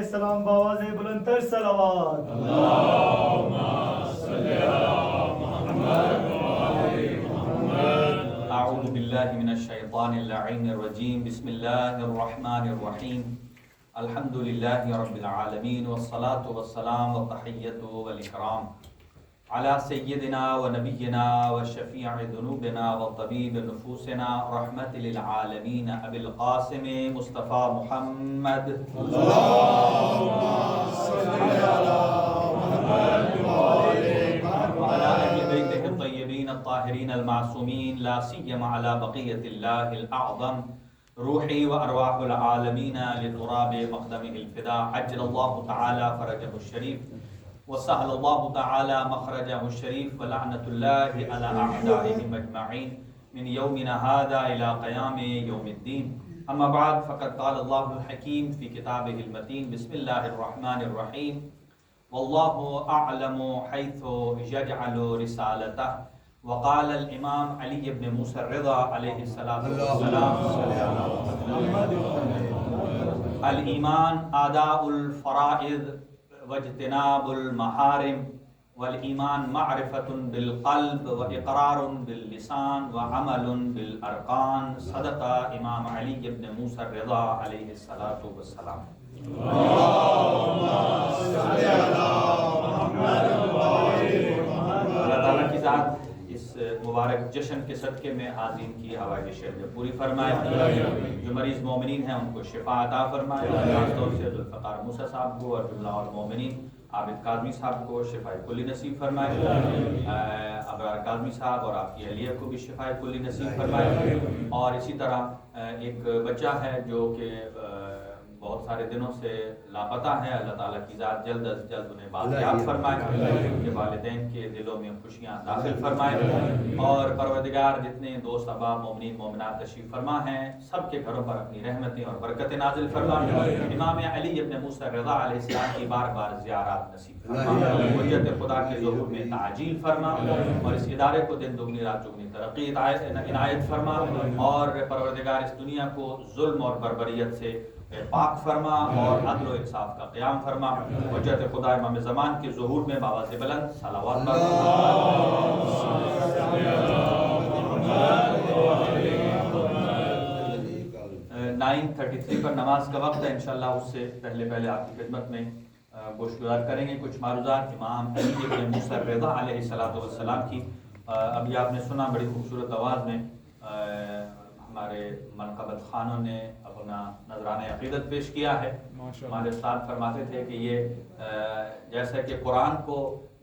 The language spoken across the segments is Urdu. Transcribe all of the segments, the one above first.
السلام باواز بلندتر صلوات. اللهم صل على محمد وآل محمد. اعوذ باللہ من الشیطان اللعین الرجیم. بسم اللہ الرحمن الرحیم. الحمد للہ رب العالمین والصلاة والسلام والتحیۃ والاکرام علی سیدنا و نبینا و شفیع ذنوبنا و طبیب نفوسنا رحمت للعالمین ابی القاسم مصطفیٰ محمد. اللهم صل على محمد وآل محمد. وعلى اہل بیتہ الطیبین الطاہرین المعصومین لا سیما علی بقیۃ اللہ الاعظم روحی و ارواح العالمین لتراب مقدمہ الفدا. عجل اللہ تعالی فرجہ الشریف وسهل الله تعالى مخرجه الشريف ولعنة الله على أعدائهم أجمعين من يومنا هذا إلى قيام يوم الدين. أما بعد فقد قال الله الحكيم في كتابه المتين. بسم الله الرحمن الرحيم. والله أعلم حيث يجعل رسالته. وقال الإمام علي بن موسى الرضا عليه الصلاة والسلام: الإيمان أداء الفرائض واجتناب المحارم، والایمان معرفت بالقلب واقرار باللسان وعمل بالارکان. صدق امام علی بن موسیٰ الرضا علیہ الصلاۃ والسلام. اللهم صل على محمد وآل محمد. اللہ تعالیٰ کی ذات اس مبارک جشن کے صدقے میں حاضرین کی حوائج شرف پوری فرمائے. جو مریض مومنین ہیں ان کو شفا عطا فرمائے. خاص طور سے ذوالفقار موسیٰ صاحب کو اور جملہ اور مومنین عابد کاظمی صاحب کو شفاء کلی نصیب فرمائے. ابرار کاظمی صاحب اور آپ کی اہلیہ کو بھی شفاء کلی نصیب فرمائے. اور اسی طرح ایک بچہ ہے جو کہ بہت سارے دنوں سے لاپتہ ہے. اللہ تعالیٰ کی ذات جلد از جلد انہیں بازیاب فرمائے. ان کے والدین کے دلوں میں خوشیاں داخل فرمائے. اور پروردگار جتنے دوست احباب مومنین مومنات تشریف فرما ہیں سب کے گھروں پر اپنی رحمتیں اور برکتیں نازل فرمائے. امام علی ابن موسیٰ رضا علیہ السلام کی بار بار زیارات نصیب فرما. حجت خدا کے ظہور میں تعجیل فرما اور اس ادارے کو دن دگنی رات چگنی ترقی عنایت فرما. اور پروردگار اس دنیا کو ظلم اور بربریت سے پاک فرما اور عدل و انصاف کا قیام فرما. حجت خدا امام زمان کے ظہور میں باواز بلند صلوات پڑھو. 9:33 پر نماز کا وقت ہے. انشاءاللہ اس سے پہلے آپ کی خدمت میں گوشتگزار کریں گے کچھ معروضات امام علی بن موسیٰ رضا علیہ السلام کی. ابھی آپ نے سنا بڑی خوبصورت آواز میں ہمارے منقبت خانوں نے اپنا نذرانہ عقیدت پیش کیا ہے. ہمارے استاد فرماتے تھے کہ یہ جیسا کہ قرآن کو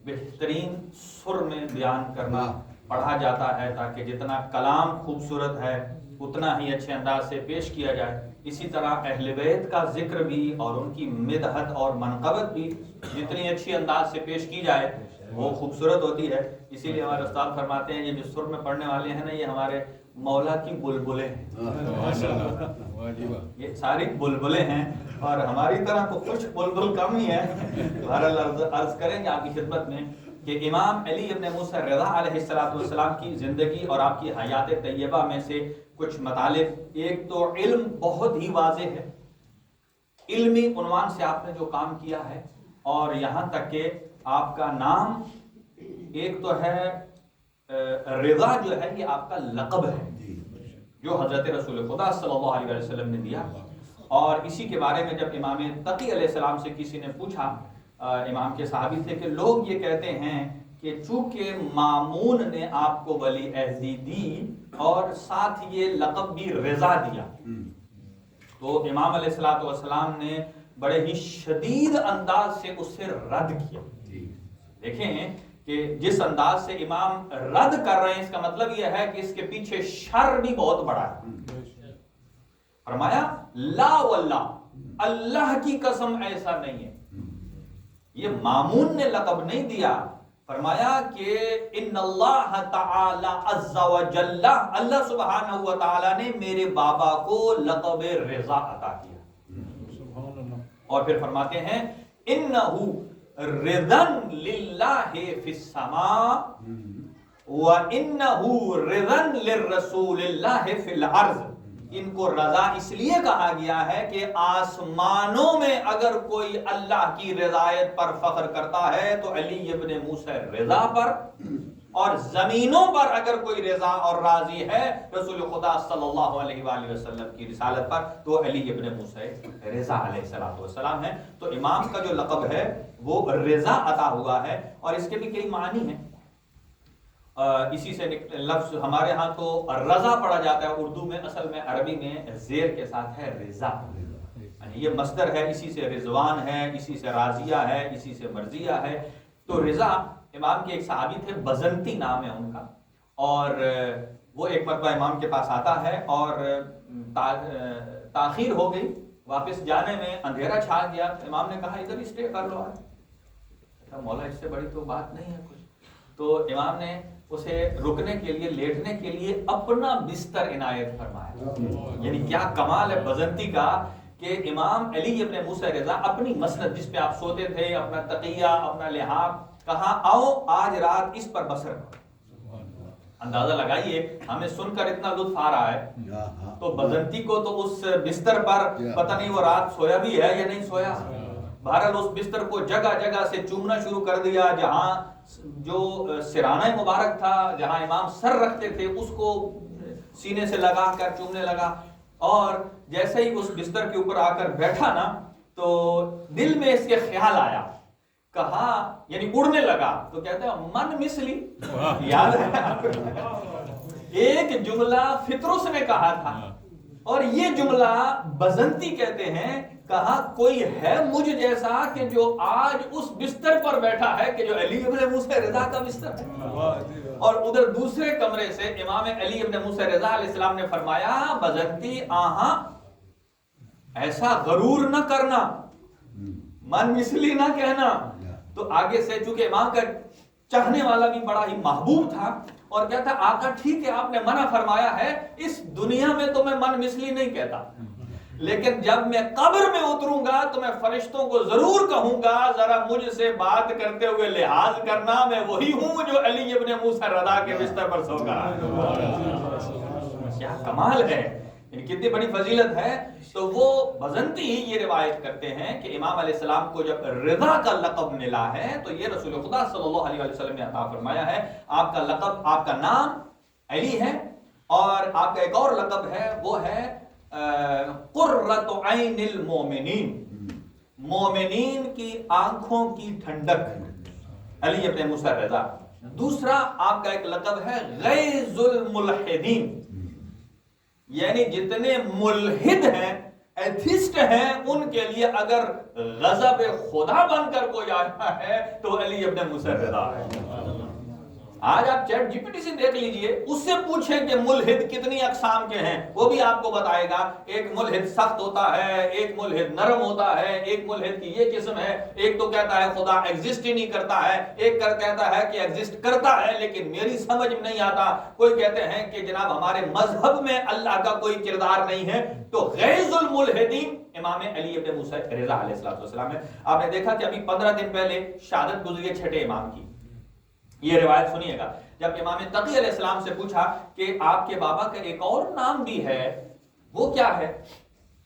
بہترین سر میں بیان کرنا پڑھا جاتا ہے تاکہ جتنا کلام خوبصورت ہے اتنا ہی اچھے انداز سے پیش کیا جائے، اسی طرح اہل بیت کا ذکر بھی اور ان کی مدحت اور منقبت بھی جتنی اچھی انداز سے پیش کی جائے وہ خوبصورت ہوتی ہے. اسی لیے ہمارے استاد فرماتے ہیں یہ جو سر میں پڑھنے والے ہیں نا یہ ہمارے مولا کی بلبلیں ہیں. یہ ساری بلبلیں ہیں اور ہماری طرح تو کچھ بلبل کم ہی ہے. بہرحال عرض کریں گے آپ کی خدمت میں کہ امام علی ابن موسیٰ رضا علیہ السلام کی زندگی اور آپ کی حیات طیبہ میں سے کچھ مطالب. ایک تو علم بہت ہی واضح ہے. علمی عنوان سے آپ نے جو کام کیا ہے اور یہاں تک کہ آپ کا نام ایک تو ہے رضا جو ہے یہ آپ کا لقب ہے جو حضرت رسول خدا صلی اللہ علیہ وسلم نے دیا. اور اسی کے بارے میں جب امام تقی علیہ السلام سے کسی نے پوچھا، امام کے صحابی تھے، کہ لوگ یہ کہتے ہیں کہ چونکہ مامون نے آپ کو ولی عہدی دی اور ساتھ یہ لقب بھی رضا دیا، تو امام علیہ السلام نے بڑے ہی شدید انداز سے اس سے رد کیا. دیکھیں کہ جس انداز سے امام رد کر رہے ہیں اس کا مطلب یہ ہے کہ اس کے پیچھے شر بھی بہت بڑا ہے. فرمایا لا واللہ، اللہ کی قسم ایسا نہیں ہے. یہ مامون نے لقب نہیں دیا. فرمایا کہ ان اللہ تعالی عز و جل، اللہ سبحانہ و تعالی نے میرے بابا کو لقب رضا عطا کیا. اور پھر فرماتے ہیں انہو رضن للہ فی السماء وانہو رضن للرسول اللہ فی الارض. ان کو رضا اس لیے کہا گیا ہے کہ آسمانوں میں اگر کوئی اللہ کی رضایت پر فخر کرتا ہے تو علی ابن موسیٰ رضا پر، اور زمینوں پر اگر کوئی رضا اور راضی ہے رسول خدا صلی اللہ علیہ وآلہ وسلم کی رسالت پر تو علی ابن موسیٰ رضا علیہ السلام ہے۔ تو امام کا جو لقب ہے وہ رضا عطا ہوا ہے، اور اس کے بھی کئی معنی ہیں۔ اسی سے لفظ ہمارے ہاں تو رضا پڑھا جاتا ہے اردو میں، اصل میں عربی میں زیر کے ساتھ ہے رضا، یہ مصدر ہے، اسی سے رضوان ہے، اسی سے راضیہ ہے، اسی سے مرضیہ ہے۔ تو رضا امام کے ایک صحابی تھے، بزنتی نام ہے ان کا، اور وہ ایک مرتبہ امام کے پاس آتا ہے اور تاخیر ہو گئی، واپس جانے میں اندھیرا چھا گیا، امام نے کہا ادھر اسٹے کر لو، مولا اس سے بڑی تو بات نہیں ہے کچھ۔ تو امام نے اسے رکنے کے لیے، لیٹنے کے لیے اپنا بستر عنایت فرمایا۔ یعنی کیا کمال ہے بزنتی کا کہ امام علی ابن موسیٰ رضا اپنی مسند جس پہ آپ سوتے تھے، اپنا تقیہ، اپنا لحاف، کہا آؤ آج رات اس پر بسر کرو۔ اندازہ لگائیے، ہمیں سن کر اتنا لطف آ رہا ہے، تو بزنتی کو تو اس بستر پر پتہ نہیں وہ رات سویا بھی ہے یا نہیں سویا، بہرحال اس بستر کو جگہ جگہ سے چومنا شروع کر دیا، جہاں جو سرانہ مبارک تھا، جہاں امام سر رکھتے تھے، اس کو سینے سے لگا کر چومنے لگا، اور جیسے ہی اس بستر کے اوپر آ کر بیٹھا نا تو دل میں اس کے خیال آیا، کہا یعنی اڑنے لگا، تو کہتے ہیں من مثلی، یاد ہے ایک جملہ فطرس نے کہا تھا، اور یہ جملہ بزنتی کہتے ہیں، کہا کوئی ہے مجھ جیسا کہ جو آج اس بستر پر بیٹھا ہے کہ جو علی ابن موسیٰ رضا کا بستر ہے۔ اور ادھر دوسرے کمرے سے امام علی ابن موسیٰ رضا علیہ السلام نے فرمایا بزنتی آہاں ایسا غرور نہ کرنا، من مثلی نہ کہنا۔ تو آگے سے چونکہ امام کا چاہنے والا بھی بڑا ہی محبوب تھا، اور کہتا آقا ٹھیک ہے آپ نے منع فرمایا ہے، اس دنیا میں تو میں من مثلی نہیں کہتا، لیکن جب میں قبر میں اتروں گا تو میں فرشتوں کو ضرور کہوں گا ذرا مجھ سے بات کرتے ہوئے لحاظ کرنا، میں وہی ہوں جو علی ابن موسیٰ رضا کے بستر پر سو گا۔ کیا کمال ہے، کتنی بڑی فضیلت ہے۔ تو وہ بزنتی ہی یہ روایت کرتے ہیں کہ امام علیہ السلام کو جب رضا کا لقب ملا ہے تو یہ رسول خدا صلی اللہ علیہ وسلم نے عطا فرمایا ہے۔ آپ کا لقب، آپ کا نام علی ہے، اور آپ کا ایک اور لقب ہے، وہ ہے قرۃ عین المومنین، مومنین کی آنکھوں کی ٹھنڈک، علی ابن موسیٰ رضا۔ دوسرا آپ کا ایک لقب ہے غیظ الملحدین، یعنی جتنے ملحد ہیں، ایتھسٹ ہیں، ان کے لیے اگر غضب خدا بن کر کوئی آیا ہے تو علی ابن موسیٰ رضا ہے۔ آج آپ چیٹ جی پی ٹی سے دیکھ لیجئے، اس سے پوچھیں کہ ملحد کتنی اقسام کے ہیں، وہ بھی آپ کو بتائے گا۔ ایک ملحد سخت ہوتا ہے، ایک ملحد نرم ہوتا ہے، ایک ملحد کی یہ قسم ہے، ایک تو کہتا ہے خدا ایگزسٹ ہی نہیں کرتا ہے، ایک کہتا ہے کہ ایگزسٹ کرتا ہے لیکن میری سمجھ میں نہیں آتا، کوئی کہتے ہیں کہ جناب ہمارے مذہب میں اللہ کا کوئی کردار نہیں ہے۔ تو غیظ الملحدین امام علی ابن موسیٰ رضا علیہ السلام ہے۔ آپ نے دیکھا کہ ابھی 15 دن پہلے شہادت گزری ہے چھٹے امام کی، یہ روایت سنیے گا۔ جب امام تقی علیہ السلام سے پوچھا کہ آپ کے بابا کا ایک اور نام بھی ہے، وہ کیا ہے؟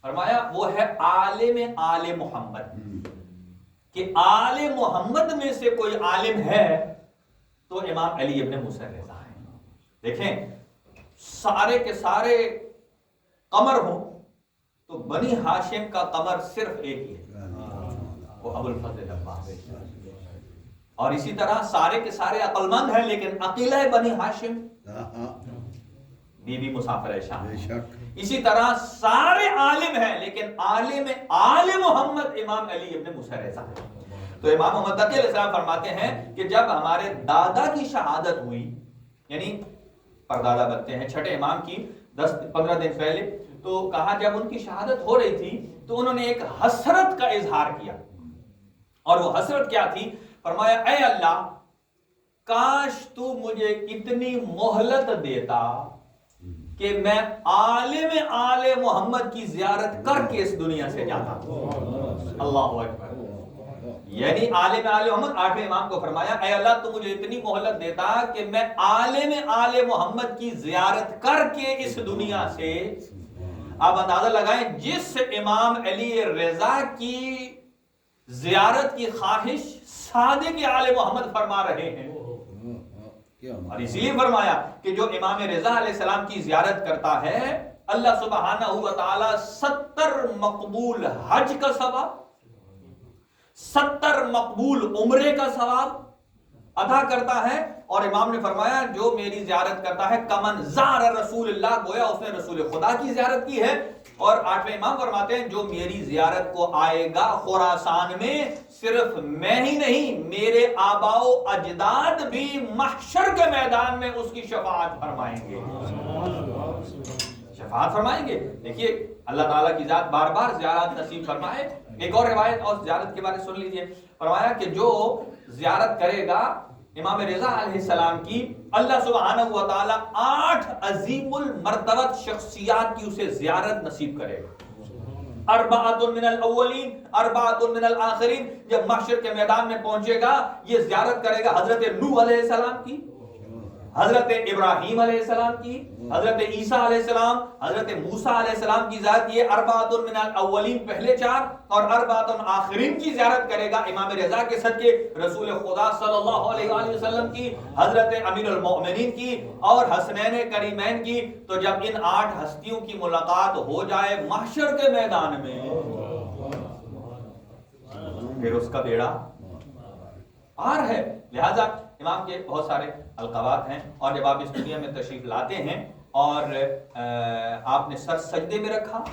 فرمایا وہ ہے عالم آل محمد، کہ آل محمد میں سے کوئی عالم ہے تو امام علی ابن موسیٰ رضا ہے۔ دیکھیں سارے کے سارے قمر ہوں تو بنی ہاشم کا قمر صرف ایک ہی ہے، وہ ابو الفضل عباس ہے، اور اسی طرح سارے کے سارے عقل مند ہیں لیکن عقیلہ بنی ہاشم بی بی مسافر شام۔ اسی طرح سارے عالم ہیں لیکن عالم آل محمد امام علی ابن موسیٰ رضا ہے۔ تو امام محمد تقی علیہ السلام فرماتے ہیں کہ جب ہمارے دادا کی شہادت ہوئی، یعنی پردادا بنتے ہیں چھٹے امام کی 10-15 دن پہلے، تو کہا جب ان کی شہادت ہو رہی تھی تو انہوں نے ایک حسرت کا اظہار کیا، اور وہ حسرت کیا تھی؟ فرمایا اے اللہ کاش تو مجھے اتنی مہلت دیتا کہ میں عالم آل محمد کی زیارت کر کے اس دنیا سے جاتا۔ اللہ اکبر، یعنی عالم آل محمد 8ویں امام کو فرمایا اے اللہ تو مجھے اتنی مہلت دیتا کہ میں عالم آل محمد کی زیارت کر کے اس دنیا سے آپ اندازہ لگائیں جس امام علی رضا کی زیارت کی خواہش صادق آل محمد فرما رہے ہیں، اور اسی لیے فرمایا کہ جو امام رضا علیہ السلام کی زیارت کرتا ہے اللہ سبحانہ و تعالی 70 مقبول حج کا ثواب، 70 مقبول عمرے کا ثواب عطا کرتا ہے. اور امام نے فرمایا جو میری زیارت کرتا ہے کمن زار رسول اللہ، گویا اس نے رسول خدا کی زیارت کی ہے. اور 8ویں امام فرماتے ہیں جو میری زیارت کو آئے گا خراسان میں، صرف میں ہی نہیں میرے آباء و اجداد بھی محشر کے میدان میں اس کی شفاعت فرمائیں گے، شفاعت فرمائیں گے. دیکھیے اللہ تعالیٰ کی ذات بار بار زیارت نصیب فرمائے. ایک اور روایت اور زیارت کے بارے میں سن لیجئے. فرمایا کہ جو زیارت کرے گا امام رضا علیہ السلام کی، اللہ سبحانہ و تعالی 8 عظیم المرتبت شخصیات کی اسے زیارت نصیب کرے گا. 4 من الاولین 4 من الاخرین. جب محشر کے میدان میں پہنچے گا یہ زیارت کرے گا حضرت نوح علیہ السلام کی، حضرت ابراہیم علیہ السلام کی، حضرت عیسیٰ علیہ السلام، حضرت موسیٰ علیہ السلام کی زیارت. یہ 4 من الاولین پہلے 4 اور 4 آخرین کی زیارت کرے گا امام رضا کے صدقے. رسول خدا صلی اللہ علیہ وآلہ وسلم کی، حضرت امیر المؤمنین کی اور حسنین کریمین کی. تو جب ان 8 ہستیوں کی ملاقات ہو جائے محشر کے میدان میں پھر اس کا بیڑا پار ہے. لہذا امام کے بہت سارے القابات ہیں، اور جب آپ اس دنیا میں تشریف لاتے ہیں اور آپ نے سر سجدے میں رکھا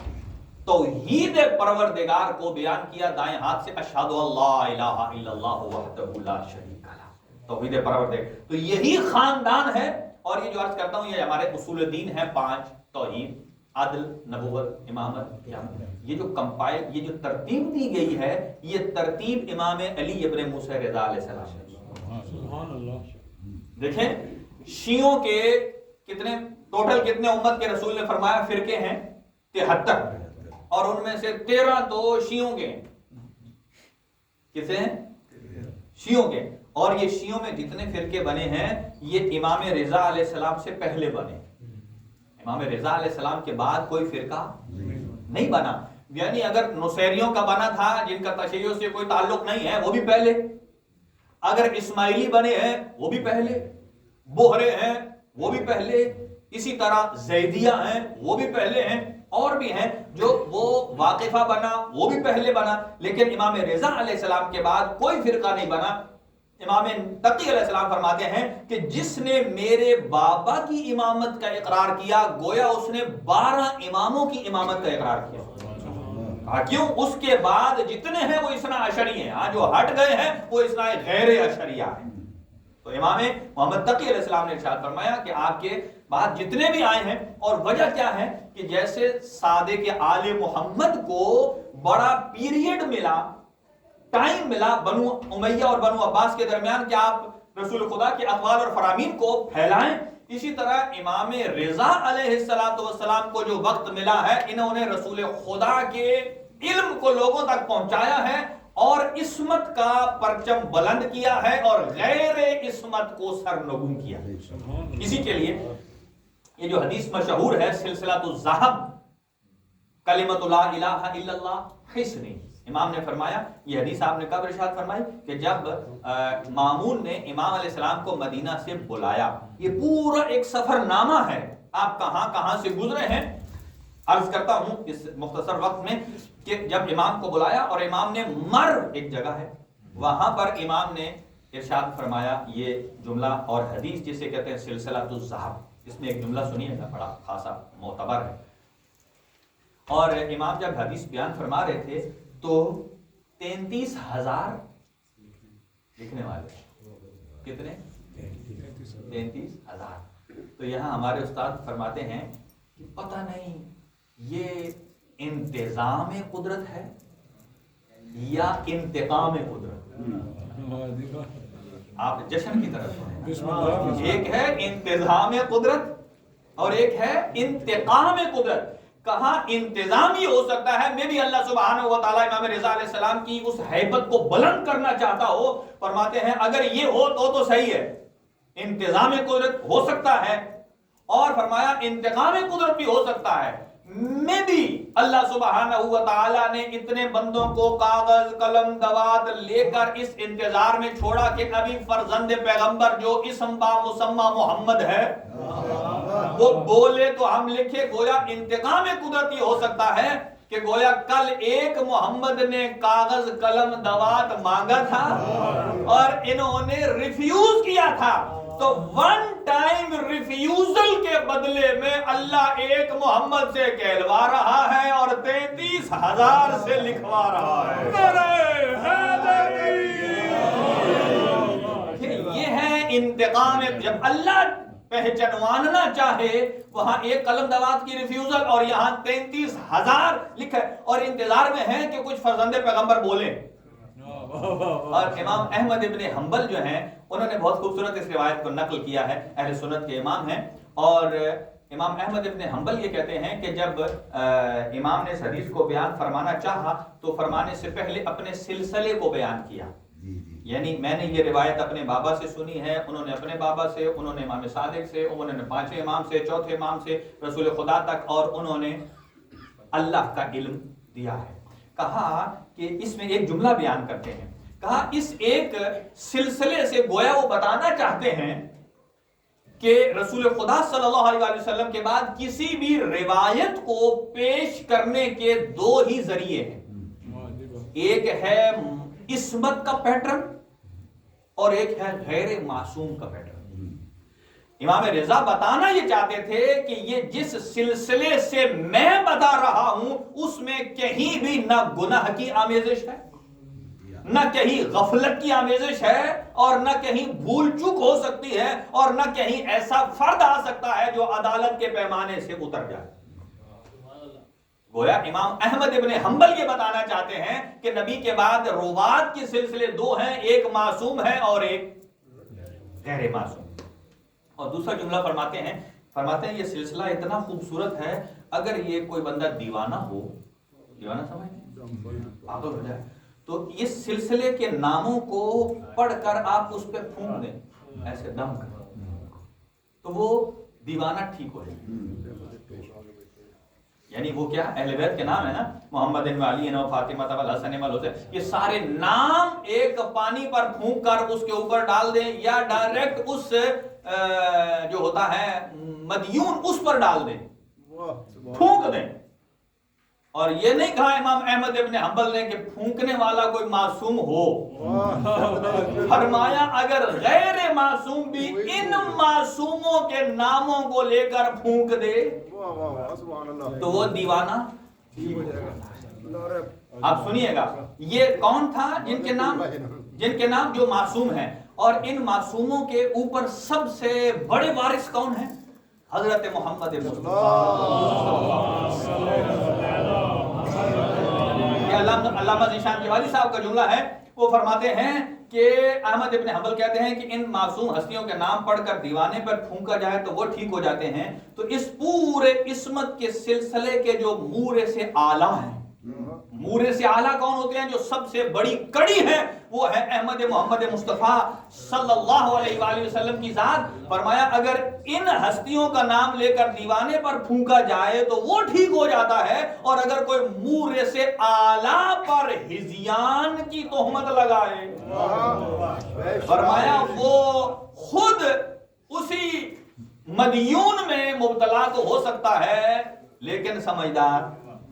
توحید پروردگار کو بیان کیا دائیں ہاتھ سے، اشہد اللہ الہ الا اللہ وحدہ لا شریک لہ، توحید پروردگار. تو یہی خاندان ہے. اور یہ جو عرض کرتا ہوں یہ ہمارے اصول دین ہیں 5: توحید، عدل، نبوت، امامت، قیامت. یہ جو کمپائل، یہ جو ترتیب دی گئی ہے یہ ترتیب امام علی ابن موسیٰ رضا علیہ السلام نے. دیکھیں شیعوں کے کتنے ٹوٹل کتنے امت کے رسول نے فرمایا فرقے ہیں 73، اور ان میں سے 13 تو شیعوں کے ہیں. کسے ہیں؟ شیعوں کے. اور یہ شیعوں میں جتنے فرقے بنے ہیں یہ امام رضا علیہ السلام سے پہلے بنے. امام رضا علیہ السلام کے بعد کوئی فرقہ نہیں بنا. یعنی اگر نصیریوں کا بنا تھا جن کا تشیع سے کوئی تعلق نہیں ہے وہ بھی پہلے، اگر اسماعیلی بنے ہیں وہ بھی پہلے، بوہرے ہیں وہ بھی پہلے، اسی طرح زیدیہ ہیں وہ بھی پہلے ہیں، اور بھی ہیں جو وہ واقفہ بنا وہ بھی پہلے بنا. لیکن امام رضا علیہ السلام کے بعد کوئی فرقہ نہیں بنا. امام تقی علیہ السلام فرماتے ہیں کہ جس نے میرے بابا کی امامت کا اقرار کیا گویا اس نے 12 اماموں کی امامت کا اقرار کیا. کیوں؟ اس کے بعد جتنے ہیں وہ اثنا عشری ہیں، جو ہٹ گئے ہیں وہ اثنا غیر عشریہ ہیں. تو امام محمد تقی علیہ السلام نے ارشاد فرمایا کہ آپ کے بعد جتنے بھی آئے ہیں، اور وجہ کیا ہے کہ جیسے صادق آل محمد کو بڑا پیریڈ ملا، ٹائم ملا بنو امیہ اور بنو عباس کے درمیان کہ آپ رسول خدا کے اقوال اور فرامین کو پھیلائیں، اسی طرح امام رضا علیہ السلام کو جو وقت ملا ہے انہوں نے رسول خدا کے علم کو لوگوں تک پہنچایا ہے اور عصمت کا پرچم بلند کیا ہے اور غیر عصمت کو سرنگون کیا. اسی کے لیے یہ جو حدیث مشہور ہے سلسلۃ الذہب، کلمۃ لا الہ الا اللہ حسنی، امام نے فرمایا یہ حدیث آپ نے کب ارشاد فرمائی کہ جب مامون نے امام علیہ السلام کو مدینہ سے بلایا. یہ پورا ایک سفر نامہ ہے، آپ کہاں کہاں سے گزرے ہیں. عرض کرتا ہوں اس مختصر وقت میں کہ جب امام کو بلایا اور امام نے مر ایک جگہ ہے وہاں پر امام نے ارشاد فرمایا یہ جملہ، اور حدیث جسے کہتے ہیں سلسلۃ الذہب، اس میں ایک جملہ سنیے گا بڑا خاصا معتبر ہے. اور امام جب حدیث بیان فرما رہے تھے تو 33,000 لکھنے والے، کتنے؟ 33,000. تو یہاں ہمارے استاد فرماتے ہیں کہ پتہ نہیں یہ انتظام قدرت ہے یا انتقام قدرت. آپ جشن کی طرف ہیں، ایک ہے انتظام قدرت اور ایک ہے انتقام قدرت. کہاں انتظام یہ ہو سکتا ہے میں بھی اللہ سبحانہ و تعالیٰ امام رضا علیہ السلام کی اس حیبت کو بلند کرنا چاہتا ہو. فرماتے ہیں اگر یہ ہو تو صحیح ہے، انتظام قدرت ہو سکتا ہے، اور فرمایا انتقام قدرت بھی ہو سکتا ہے. میں بھی اللہ سبحانہ و تعالیٰ نے اتنے بندوں کو کاغذ قلم دوات لے کر اس انتظار میں چھوڑا کہ ابھی فرزند پیغمبر جو اسم با مسمى محمد ہے وہ بولے تو ہم لکھے. گویا انتقام قدرتی ہو سکتا ہے کہ گویا کل ایک محمد نے کاغذ قلم دوات مانگا تھا اور انہوں نے ریفیوز کیا تھا, تو ون ٹائم ریفیوزل کے بدلے میں اللہ ایک محمد سے کہلوا رہا ہے اور 33,000 سے لکھوا رہا ہے. یہ ہے انتقام. جب اللہ پہچانوانا چاہے وہاں ایک قلم دوات کی ریفیوزل اور یہاں 33,000 لکھا ہے اور انتظار میں ہے کہ کچھ فرزند پیغمبر بولے. اور امام احمد ابن حنبل جو ہیں انہوں نے بہت خوبصورت اس روایت کو نقل کیا ہے, اہل سنت کے امام ہیں, اور امام احمد ابن حنبل یہ کہتے ہیں کہ جب امام نے اس حدیث کو بیان فرمانا چاہا تو فرمانے سے پہلے اپنے سلسلے کو بیان کیا. یعنی میں نے یہ روایت اپنے بابا سے سنی ہے, انہوں نے اپنے بابا سے, انہوں نے امام صادق سے, انہوں نے 5ویں امام سے, 4تھے امام سے, رسول خدا تک, اور انہوں نے اللہ کا علم دیا ہے. کہا کہ اس میں ایک جملہ بیان کرتے ہیں, کہا اس ایک سلسلے سے گویا وہ بتانا چاہتے ہیں کہ رسول خدا صلی اللہ علیہ وسلم کے بعد کسی بھی روایت کو پیش کرنے کے 2 ہی ذریعے ہیں. ایک ہے عصمت کا پیٹرن اور ایک ہے غیر معصوم کا پیٹرن. امام رضا بتانا یہ چاہتے تھے کہ یہ جس سلسلے سے میں بتا رہا ہوں اس میں کہیں بھی نہ گناہ کی آمیزش ہے, نہ کہیں غفلت کی آمیزش ہے, اور نہ کہیں بھول چوک ہو سکتی ہے, اور نہ کہیں ایسا فرد آ سکتا ہے جو عدالت کے پیمانے سے اتر جائے. گویا امام احمد ابن حنبل یہ بتانا چاہتے ہیں کہ نبی کے بعد روات کے سلسلے 2 ہیں, ایک معصوم ہے اور ایک غیر معصوم. اور دوسرا جملہ فرماتے ہیں یہ سلسلہ اتنا خوبصورت ہے, اگر یہ کوئی بندہ دیوانہ ہو, دیوانہ سمجھیں پاگل ہو جائے, تو اس سلسلے کے ناموں کو پڑھ کر آپ اس پہ پھونک دیں ایسے دم کر, تو وہ دیوانہ ٹھیک ہو جائے. یعنی وہ کیا اہل بیت کے نام ہے نا, محمد و علی و فاطمہ و الحسن و الحسین, یہ سارے نام ایک پانی پر پھونک کر اس کے اوپر ڈال دیں, یا ڈائریکٹ اس جو ہوتا ہے مدیون اس پر ڈال دیں, پھونک دیں. اور یہ نہیں کہا امام احمد ابن حنبل نے کہ پھونکنے والا کوئی معصوم ہو, فرمایا اگر غیر معصوم بھی ان معصوموں کے ناموں کو لے کر پھونک دے تو وہ دیوانہ. آپ سنیے گا یہ کون تھا جن کے نام جو معصوم ہیں, اور ان معصوموں کے اوپر سب سے بڑے وارث کون ہیں؟ حضرت محمد علامہ ذیشان جوادی صاحب کا جملہ ہے, وہ فرماتے ہیں کہ احمد ابن حنبل کہتے ہیں کہ ان معصوم ہستیوں کے نام پڑھ کر دیوانے پر پھونکا جائے تو وہ ٹھیک ہو جاتے ہیں. تو اس پورے عصمت کے سلسلے کے جو مورے سے اعلیٰ ہیں, مورے سے اعلیٰ کون ہوتے ہیں؟ جو سب سے بڑی کڑی ہے وہ ہے احمد محمد مصطفیٰ صلی اللہ علیہ وآلہ وسلم کی ذات. فرمایا اگر ان ہستیوں کا نام لے کر دیوانے پر پھونکا جائے تو وہ ٹھیک ہو جاتا ہے, اور اگر کوئی مورے سے اعلیٰ پر ہذیان کی تہمت لگائے, فرمایا وہ خود اسی مدیون میں مبتلا تو ہو سکتا ہے لیکن سمجھدار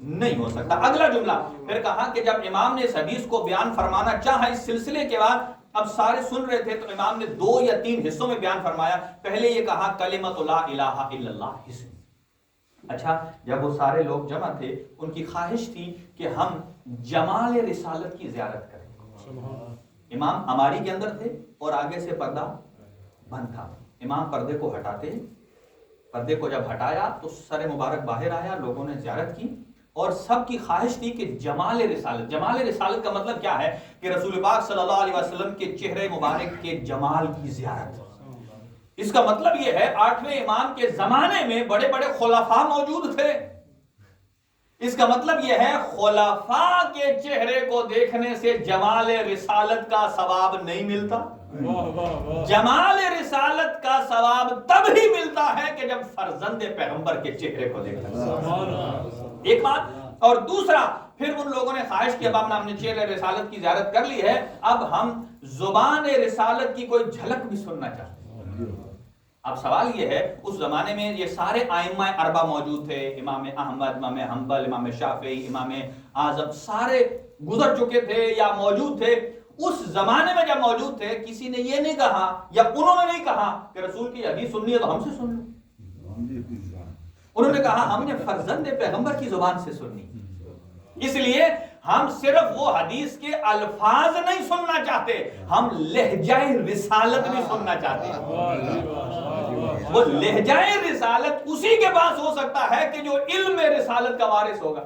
نہیں ہو سکتا. اگلا جملہ پھر کہا کہ جب امام نے اس حدیث کو بیان فرمانا چاہا اس سلسلے کے بعد, اب سارے سن رہے تھے, تو امام نے 2 یا 3 حصوں میں بیان فرمایا. پہلے یہ کہا کلمۃ لا الہ الا اللہ حصے. اچھا, جب وہ سارے لوگ جمع تھے ان کی خواہش تھی کہ ہم جمال رسالت کی زیارت کریں. امام اماری کے اندر تھے اور آگے سے پردہ بند تھا. امام پردے کو ہٹاتے, پردے کو جب ہٹایا تو سر مبارک باہر آیا, لوگوں نے زیارت کی, اور سب کی خواہش تھی کہ جمال رسالت کا مطلب کیا ہے کہ رسول پاک صلی اللہ علیہ وسلم کے چہرے مبارک کے جمال کی زیارت. اس کا مطلب یہ ہے 8ویں امام کے زمانے میں بڑے بڑے خلفاء موجود تھے. اس کا مطلب یہ ہے خلفاء کے چہرے کو دیکھنے سے جمال رسالت کا ثواب نہیں ملتا. جمال رسالت کا ثواب تب ہی ملتا ہے کہ جب فرزند پیغمبر کے چہرے کو دیکھتا ہے، ایک بات۔ اور دوسرا، پھر ان لوگوں نے خواہش کی اب ہم نے چہرے رسالت کی زیارت کر لی ہے، اب ہم زبان رسالت کی کوئی جھلک بھی سننا چاہتے ہیں۔ اب سوال یہ ہے، اس زمانے میں یہ سارے ائمہ اربعہ موجود تھے، امام احمد، امام حنبل، امام شافعی، امام اعظم، سارے گزر چکے تھے یا موجود تھے۔ اس زمانے میں جب موجود تھے، کسی نے یہ نہیں کہا یا انہوں نے نہیں کہا کہ رسول کی حدیث سننی ہے تو ہم سے سن لو، انہوں نے کہا ہم نے فرزند پیغمبر کی زبان سے سننی۔ اس لیے ہم صرف وہ حدیث کے الفاظ نہیں سننا چاہتے، ہم لہجہ رسالت بھی سننا چاہتے ہیں۔ وہ لہجہ رسالت اسی کے پاس ہو سکتا ہے کہ جو علم رسالت کا وارث ہوگا۔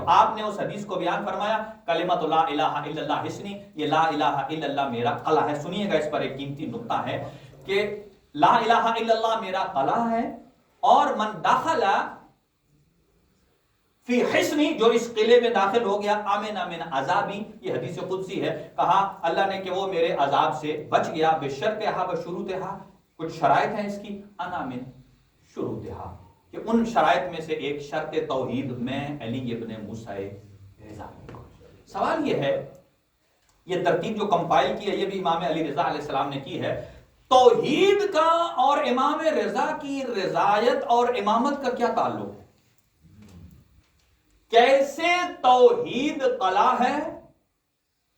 آپ نے اس حدیث کو بیان فرمایا، کلمۃ لا الہ الا اللہ حسنی، یہ لا الہ الا اللہ میرا قلعہ ہے۔ سنیے گا، اس پر ایک قیمتی نقطہ ہے کہ لا الہ الا اللہ میرا قلعہ ہے، اور من داخل فی حسنی، جو اس قلعے میں داخل ہو گیا، آمن من عذابی، یہ حدیث قدسی ہے، کہا اللہ نے کہ وہ میرے عذاب سے بچ گیا، بشرطہا بشروطہا، کچھ شرائط ہیں اس کی، انا من شروطہا، کہ ان شرائط میں سے ایک شرط توحید میں علی ابن موسیٰ رضا۔ سوال یہ ہے، یہ ترتیب جو کمپائل کی ہے یہ بھی امام علی رضا علیہ السلام نے کی ہے، توحید کا اور امام رضا کی رضایت اور امامت کا کیا تعلق ہے؟ کیسے توحید قلعہ ہے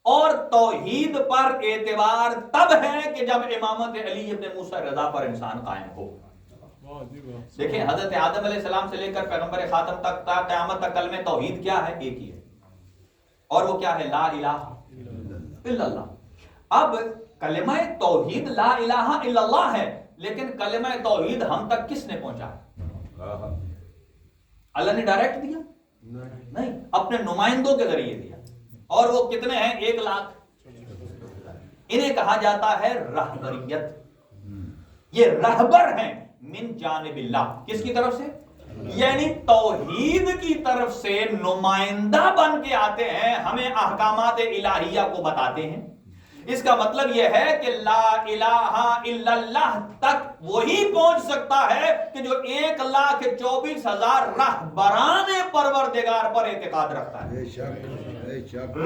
اور توحید پر اعتبار تب ہے کہ جب امامت علی ابن موسیٰ رضا پر انسان قائم ہو۔ دیکھیں، حضرت آدم علیہ السلام سے لے کر پیغمبر خاتم تک تا قیامت تک کلمہ توحید کیا ہے؟ ایک ہی ہے، اور وہ کیا ہے؟ لا الہ الا اللہ۔ اب کلمہ توحید لا الہ الا اللہ ہے، لیکن کلمہ توحید ہم تک کس نے پہنچا؟ اللہ نے ڈائریکٹ دیا؟ نہیں، اپنے نمائندوں کے ذریعے دیا، اور وہ کتنے ہیں؟ 1 لاکھ۔ انہیں کہا جاتا ہے رہبریت۔ یہ رہبر ہیں من جانب اللہ، کس کی طرف سے؟ یعنی توحید کی طرف سے نمائندہ بن کے آتے ہیں، ہمیں احکامات الہیہ کو بتاتے ہیں۔ اس کا مطلب یہ ہے کہ لا الہ الا اللہ تک وہی پہنچ سکتا ہے کہ جو 1,24,000 رہبران پروردگار پر اعتقاد رکھتا ہے۔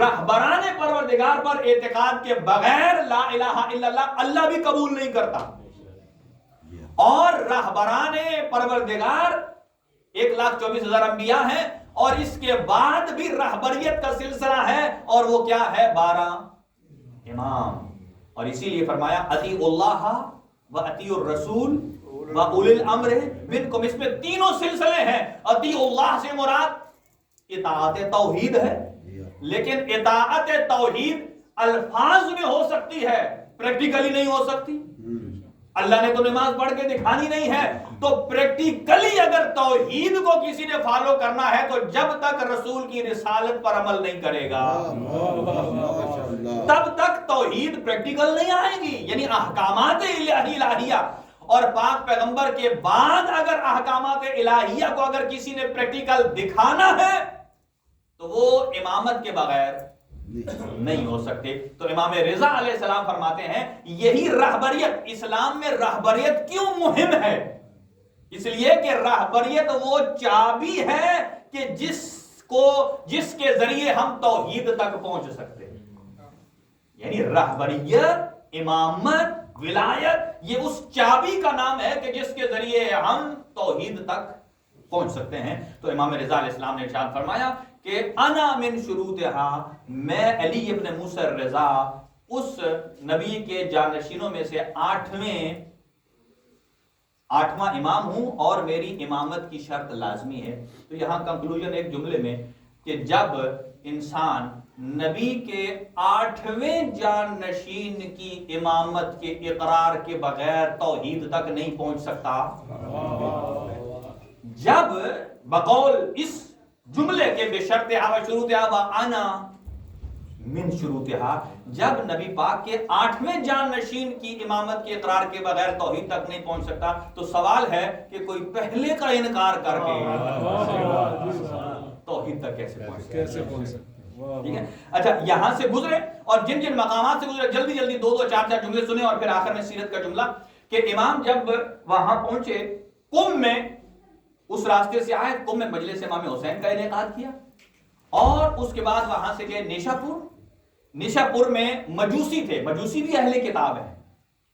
رہبران پروردگار پر اعتقاد کے بغیر لا الہ الا اللہ اللہ بھی قبول نہیں کرتا، اور رہبران پروردگار 1,24,000 انبیاء ہیں، اور اس کے بعد بھی رہبریت کا سلسلہ ہے، اور وہ کیا ہے؟ 12 امام۔ اور اسی لیے فرمایا اطیعوا اللہ و اطیعوا الرسول و اولی الامر منکم، اس میں تینوں سلسلے ہیں۔ اطیعوا اللہ سے مراد اطاعت توحید ہے، لیکن اطاعت توحید الفاظ میں ہو سکتی ہے، پریکٹیکلی نہیں ہو سکتی۔ اللہ نے تو نماز پڑھ کے دکھانی نہیں ہے، تو پریکٹیکلی اگر توحید کو کسی نے فالو کرنا ہے تو جب تک رسول کی رسالت پر عمل نہیں کرے گا تب تک توحید پریکٹیکل نہیں آئے گی۔ یعنی احکامات الہیہ اور پاک پیغمبر کے بعد اگر احکامات الہیہ کو اگر کسی نے پریکٹیکل دکھانا ہے تو وہ امامت کے بغیر نہیں ہو سکتے۔ تو امام رضا علیہ السلام فرماتے ہیں یہی رہبریت، اسلام میں رہبریت کیوں مہم ہے؟ اس لیے کہ رہبریت وہ چابی ہے کہ جس کے ذریعے ہم توحید تک پہنچ سکتے ہیں۔ یعنی رہبریت، امامت، ولایت، یہ اس چابی کا نام ہے کہ جس کے ذریعے ہم توحید تک پہنچ سکتے ہیں۔ تو امام رضا علیہ السلام نے ارشاد فرمایا کہ انا من شروطہا، میں علی ابن موسیٰ رضا اس نبی کے جانشینوں میں سے 8واں امام ہوں، اور میری امامت کی شرط لازمی ہے۔ تو یہاں کنکلوژن ایک جملے میں کہ جب انسان نبی کے 8ویں جانشین کی امامت کے اقرار کے بغیر توحید تک نہیں پہنچ سکتا، جب بقول اس جملے کے بشرطہا و شروطہا و انا من شروطہا، جب نبی پاک کے 8ویں جانشین کی امامت کے اقرار کے بغیر توحید تک نہیں پہنچ سکتا، تو سوال ہے کہ کوئی پہلے کا انکار کر کے توحید تک کیسے پہنچ سکتا؟ ٹھیک ہے. اچھا یہاں سے گزرے اور جن جن مقامات سے گزرے جلدی جلدی 2 4 جملے سنے اور پھر آخر میں سیرت کا جملہ کہ امام جب وہاں پہنچے قم میں اس راستے سے آئے, قم میں مجلس امام حسین کا انعقاد کیا اور اس کے بعد وہاں سے گئے نیشا پور میں مجوسی تھے, مجوسی بھی اہل کتاب ہیں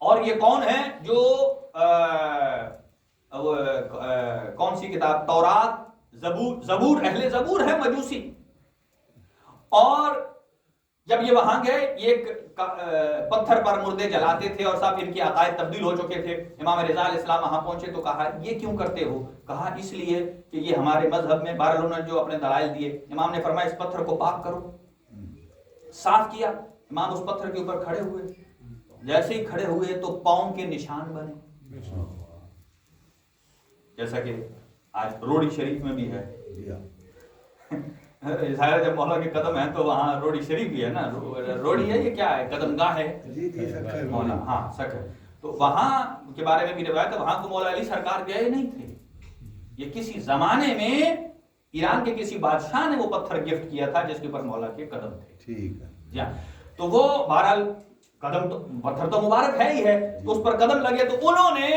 اور یہ کون ہے جو کون سی کتاب تورات زبور اہل زبور ہے مجوسی. اور جب یہ وہاں گئے یہ پتھر پر مردے جلاتے تھے اور سب ان کے عقائد تبدیل ہو چکے تھے. امام رضا علیہ السلام وہاں پہنچے تو کہا یہ کیوں کرتے ہو؟ کہا اس لیے کہ یہ ہمارے مذہب میں. بہرحال انہوں نے جو اپنے دلائل دیے, امام نے فرمایا اس پتھر کو پاک کرو. صاف کیا, امام اس پتھر کے اوپر کھڑے ہوئے, جیسے ہی کھڑے ہوئے تو پاؤں کے نشان بنے, جیسا کہ آج روڑی شریف میں بھی ہے. ظاہر جب مولا کے قدم ہے تو وہاں روڑی شریف بھی ہے نا, روڑی ہے یہ کیا ہے, قدم گاہ ہے مولا, ہاں سکھ ہے. تو وہاں کے بارے میں بھی روایت ہے وہاں کو مولا علی سرکار گئے نہیں تھے, یہ کسی زمانے میں ایران کے کسی بادشاہ نے وہ پتھر گفٹ کیا تھا جس کے اوپر مولا کے قدم تھے. ٹھیک ہے, تو وہ بہرحال قدم تو پتھر تو مبارک ہے ہی ہے, تو اس پر قدم لگے تو انہوں نے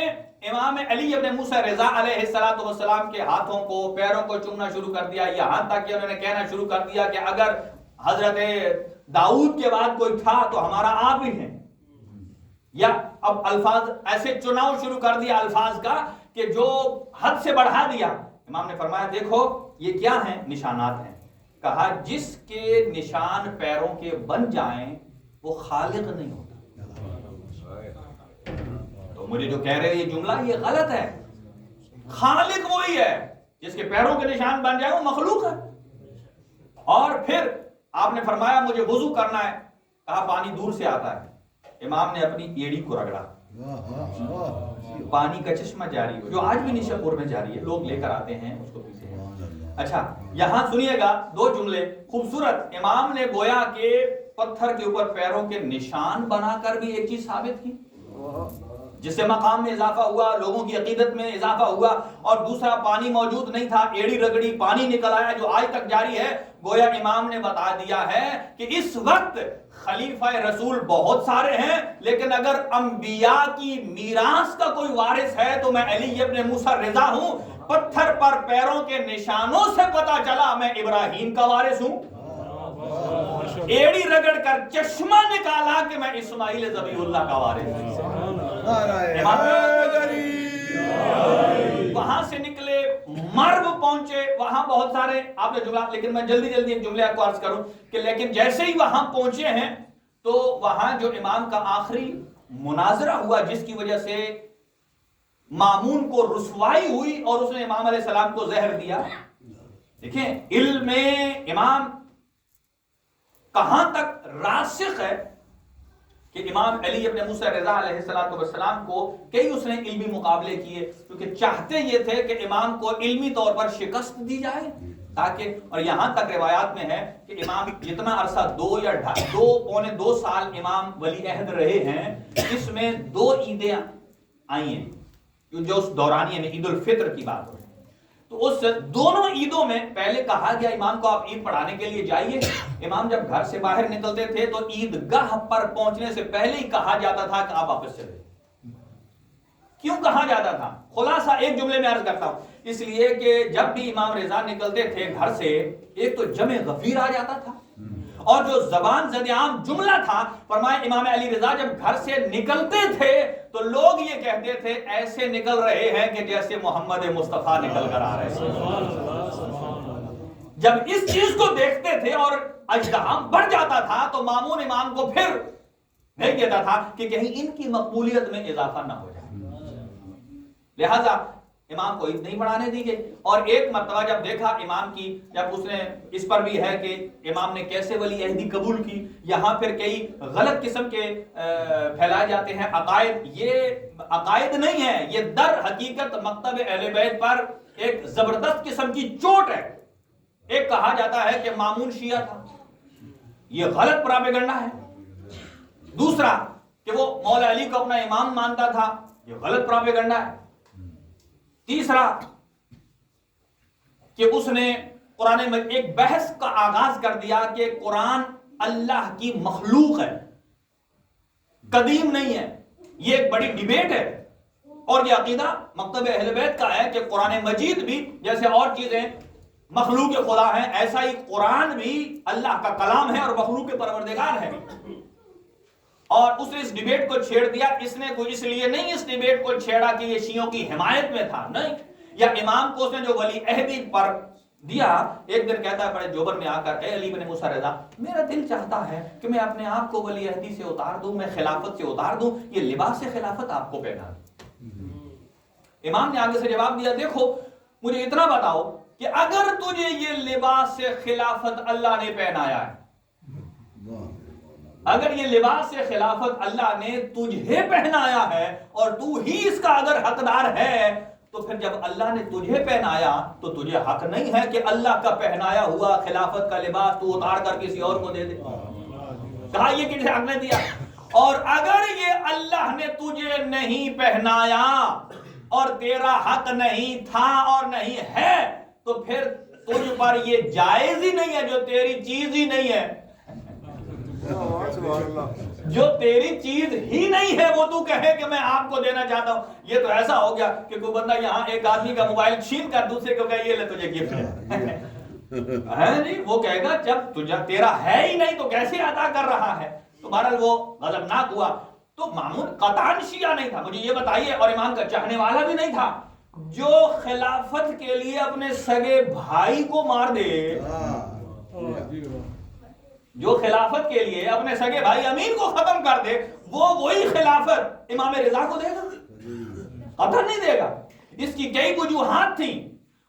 امام علی ابن موسیٰ رضا علیہ السلام کے ہاتھوں کو پیروں کو چومنا شروع کر دیا, یہاں تک کہ انہوں نے کہنا شروع کر دیا کہ اگر حضرت داؤد کے بعد کوئی تھا تو ہمارا آپ ہی ہے. یا اب الفاظ ایسے چناؤ شروع کر دیا الفاظ کا کہ جو حد سے بڑھا دیا. امام نے فرمایا دیکھو یہ کیا ہیں, نشانات ہیں. کہا جس کے نشان پیروں کے بن جائیں وہ خالق نہیں ہوتا. تو مجھے جو کہہ رہے ہیں یہ جملہ یہ غلط ہے. خالق وہی ہے جس کے پیروں کے نشان بن جائے, وہ مخلوق ہے. اور پھر آپ نے فرمایا مجھے وضو کرنا ہے, کہا پانی دور سے آتا ہے. امام نے اپنی ایڑی کو رگڑا, پانی کا چشمہ جاری ہو, جو آج بھی نیشا پور میں جاری ہے, لوگ لے کر آتے ہیں اس کو پیتے ہیں. اچھا یہاں سنیے گا 2 جملے خوبصورت. امام نے گویا کہ پتھر کے اوپر پیروں کے نشان بنا کر بھی ایک چیز ثابت کی جس سے مقام میں اضافہ ہوا, لوگوں کی عقیدت میں اضافہ ہوا. اور دوسرا پانی موجود نہیں تھا, ایڑی رگڑی پانی نکل آیا جو آج تک جاری ہے. گویا امام نے بتا دیا ہے کہ اس وقت خلیفہ رسول بہت سارے ہیں, لیکن اگر انبیاء کی میراث کا کوئی وارث ہے تو میں علی ابن موسیٰ رضا ہوں. پتھر پر پیروں کے نشانوں سے پتا چلا میں ابراہیم کا وارث ہوں. ایڑی رگڑ کر چشمہ نکالا کہ میں اسماعیل ذبیح اللہ کا وارث ہوں. وہاں سے نکلے مرو پہنچے, وہاں بہت سارے آپ نے جملہ, لیکن میں جلدی ایک جملے آپ کو عرض کروں کہ لیکن جیسے ہی وہاں پہنچے ہیں تو وہاں جو امام کا آخری مناظرہ ہوا جس کی وجہ سے مامون کو رسوائی ہوئی اور اس نے امام علیہ السلام کو زہر دیا. دیکھیں علم امام کہاں تک راسخ ہے کہ امام علی ابن موسیٰ رضا علیہ السلام کو کئی اس نے علمی مقابلے کیے, کیونکہ چاہتے یہ تھے کہ امام کو علمی طور پر شکست دی جائے تاکہ, اور یہاں تک روایات میں ہے کہ امام جتنا عرصہ 2 سال امام ولی عہد رہے ہیں, اس میں 2 عیدیں آئی ہیں جو اس دورانیے میں عید الفطر کی بات ہو. تو اس دونوں عیدوں میں پہلے کہا گیا امام کو آپ عید پڑھانے کے لیے جائیے. امام جب گھر سے باہر نکلتے تھے تو عید گاہ پر پہنچنے سے پہلے ہی کہا جاتا تھا کہ آپ واپس چلے. کیوں کہا جاتا تھا؟ خلاصہ ایک جملے میں عرض کرتا ہوں, اس لیے کہ جب بھی امام رضا نکلتے تھے گھر سے, ایک تو جمع غفیر آ جاتا تھا, اور جو زبان زد عام جملہ تھا, فرمایا امام علی رضا جب گھر سے نکلتے تھے تو لوگ یہ کہتے تھے ایسے نکل رہے ہیں کہ جیسے محمد مصطفیٰ نکل کر آ رہے ہیں. جب اس چیز کو دیکھتے تھے اور اجتہام بڑھ جاتا تھا تو مامون امام کو پھر نہیں دیتا تھا کہ کہیں ان کی مقبولیت میں اضافہ نہ ہو جائے, لہذا امام کو عید نہیں پڑھانے دی گئی. اور ایک مرتبہ جب دیکھا امام کی, جب اس نے اس پر بھی ہے کہ امام نے کیسے ولی عہدی قبول کی, یہاں پھر کئی غلط قسم کے پھیلائے جاتے ہیں عقائد. یہ عقائد نہیں ہے, یہ در حقیقت مکتب اہل بیت پر ایک زبردست قسم کی چوٹ ہے. ایک کہا جاتا ہے کہ مامون شیعہ تھا, یہ غلط پراپیگنڈا ہے. دوسرا کہ وہ مولا علی کو اپنا امام مانتا تھا, یہ غلط پراپیگنڈا ہے. تیسرا کہ اس نے قرآن میں ایک بحث کا آغاز کر دیا کہ قرآن اللہ کی مخلوق ہے، قدیم نہیں ہے. یہ ایک بڑی ڈیبیٹ ہے، اور یہ عقیدہ مکتب اہل بیت کا ہے کہ قرآن مجید بھی جیسے اور چیزیں مخلوق خدا ہیں، ایسا ہی قرآن بھی اللہ کا کلام ہے اور مخلوق پروردگار ہے. اور اس نے اس ڈیبیٹ کو چھیڑ دیا. اس نے کوئی اس لیے نہیں اس ڈیبیٹ کو چھیڑا کہ یہ شیعوں کی حمایت میں تھا، نہیں، یا امام کو اس نے جو ولی عہدی پر دیا. ایک دن کہتا ہے بڑے جوبر میں آ کر، اے علی بن موسیٰ رضا، میرا دل چاہتا ہے کہ میں اپنے آپ کو ولی عہدی سے اتار دوں، میں خلافت سے اتار دوں، یہ لباس خلافت آپ کو پہنا دوں. امام نے آگے سے جواب دیا، دیکھو مجھے اتنا بتاؤ کہ اگر تجھے یہ لباس خلافت اللہ نے پہنایا ہے، اگر یہ لباس خلافت اللہ نے تجھے پہنایا ہے اور تو ہی اس کا اگر حقدار ہے، تو پھر جب اللہ نے تجھے پہنایا تو تجھے حق نہیں ہے کہ اللہ کا پہنایا ہوا خلافت کا لباس تو اتار کر کسی اور کو دے دے. کہا یہ کسی حق نے دیا. اور اگر یہ اللہ نے تجھے نہیں پہنایا اور تیرا حق نہیں تھا اور نہیں ہے، تو پھر تجھ پر یہ جائز ہی نہیں ہے، جو تیری چیز ہی نہیں ہے، جو تیری چیز ہی نہیں ہے وہ تو کہے کہ میں آپ کو دینا چاہتا ہوں. یہ تو ایسا ہو گیا کہ کوئی بندہ یہاں ایک آدمی کا موبائل چھین کر دوسرے کو کہے یہ لے تجھے گفٹ ہے جی. وہ کہے گا جب تجھے تیرا ہے ہی نہیں تو کیسے عطا کر رہا ہے. تو بہرحال وہ غضبناک ہوا. تو مامون قطعاً شیعہ نہیں تھا، مجھے یہ بتائیے، اور امام کا چاہنے والا بھی نہیں تھا. جو خلافت کے لیے اپنے سگے بھائی کو مار دے، جو خلافت کے لیے اپنے سگے بھائی امین کو ختم کر دے، وہ وہی خلافت امام رضا کو دے گا؟ قطعاً نہیں دے گا. اس کی کئی وجوہات تھیں.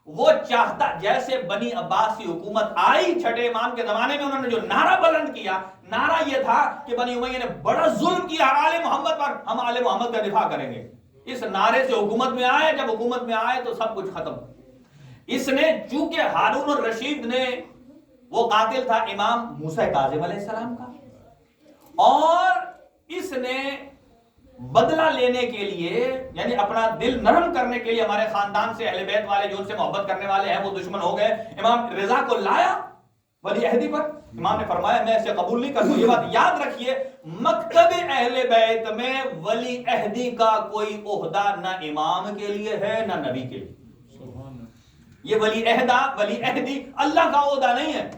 وہ چاہتا، جیسے بنی عباس کی حکومت آئی چھٹے امام کے زمانے میں، انہوں نے جو نعرہ بلند کیا، نعرہ یہ تھا کہ بنی امیہ نے بڑا ظلم کیا آل محمد پر، ہم آل محمد کا دفاع کریں گے. اس نعرے سے حکومت میں آئے. جب حکومت میں آئے تو سب کچھ ختم. اس نے چونکہ ہارون الرشید نے، وہ قاتل تھا امام موسیٰ کاظم علیہ السلام کا، اور اس نے بدلہ لینے کے لیے، یعنی اپنا دل نرم کرنے کے لیے، ہمارے خاندان سے اہل بیت والے جو ان سے محبت کرنے والے ہیں وہ دشمن ہو گئے، امام رضا کو لایا ولی عہدی پر. امام نے فرمایا میں اسے قبول نہیں کرتا. یہ بات یاد رکھیے، مکتب اہل بیت میں ولی عہدی کا کوئی عہدہ نہ امام کے لیے ہے نہ نبی کے لیے. یہ ولی عہدی اللہ کا عہدہ نہیں ہے.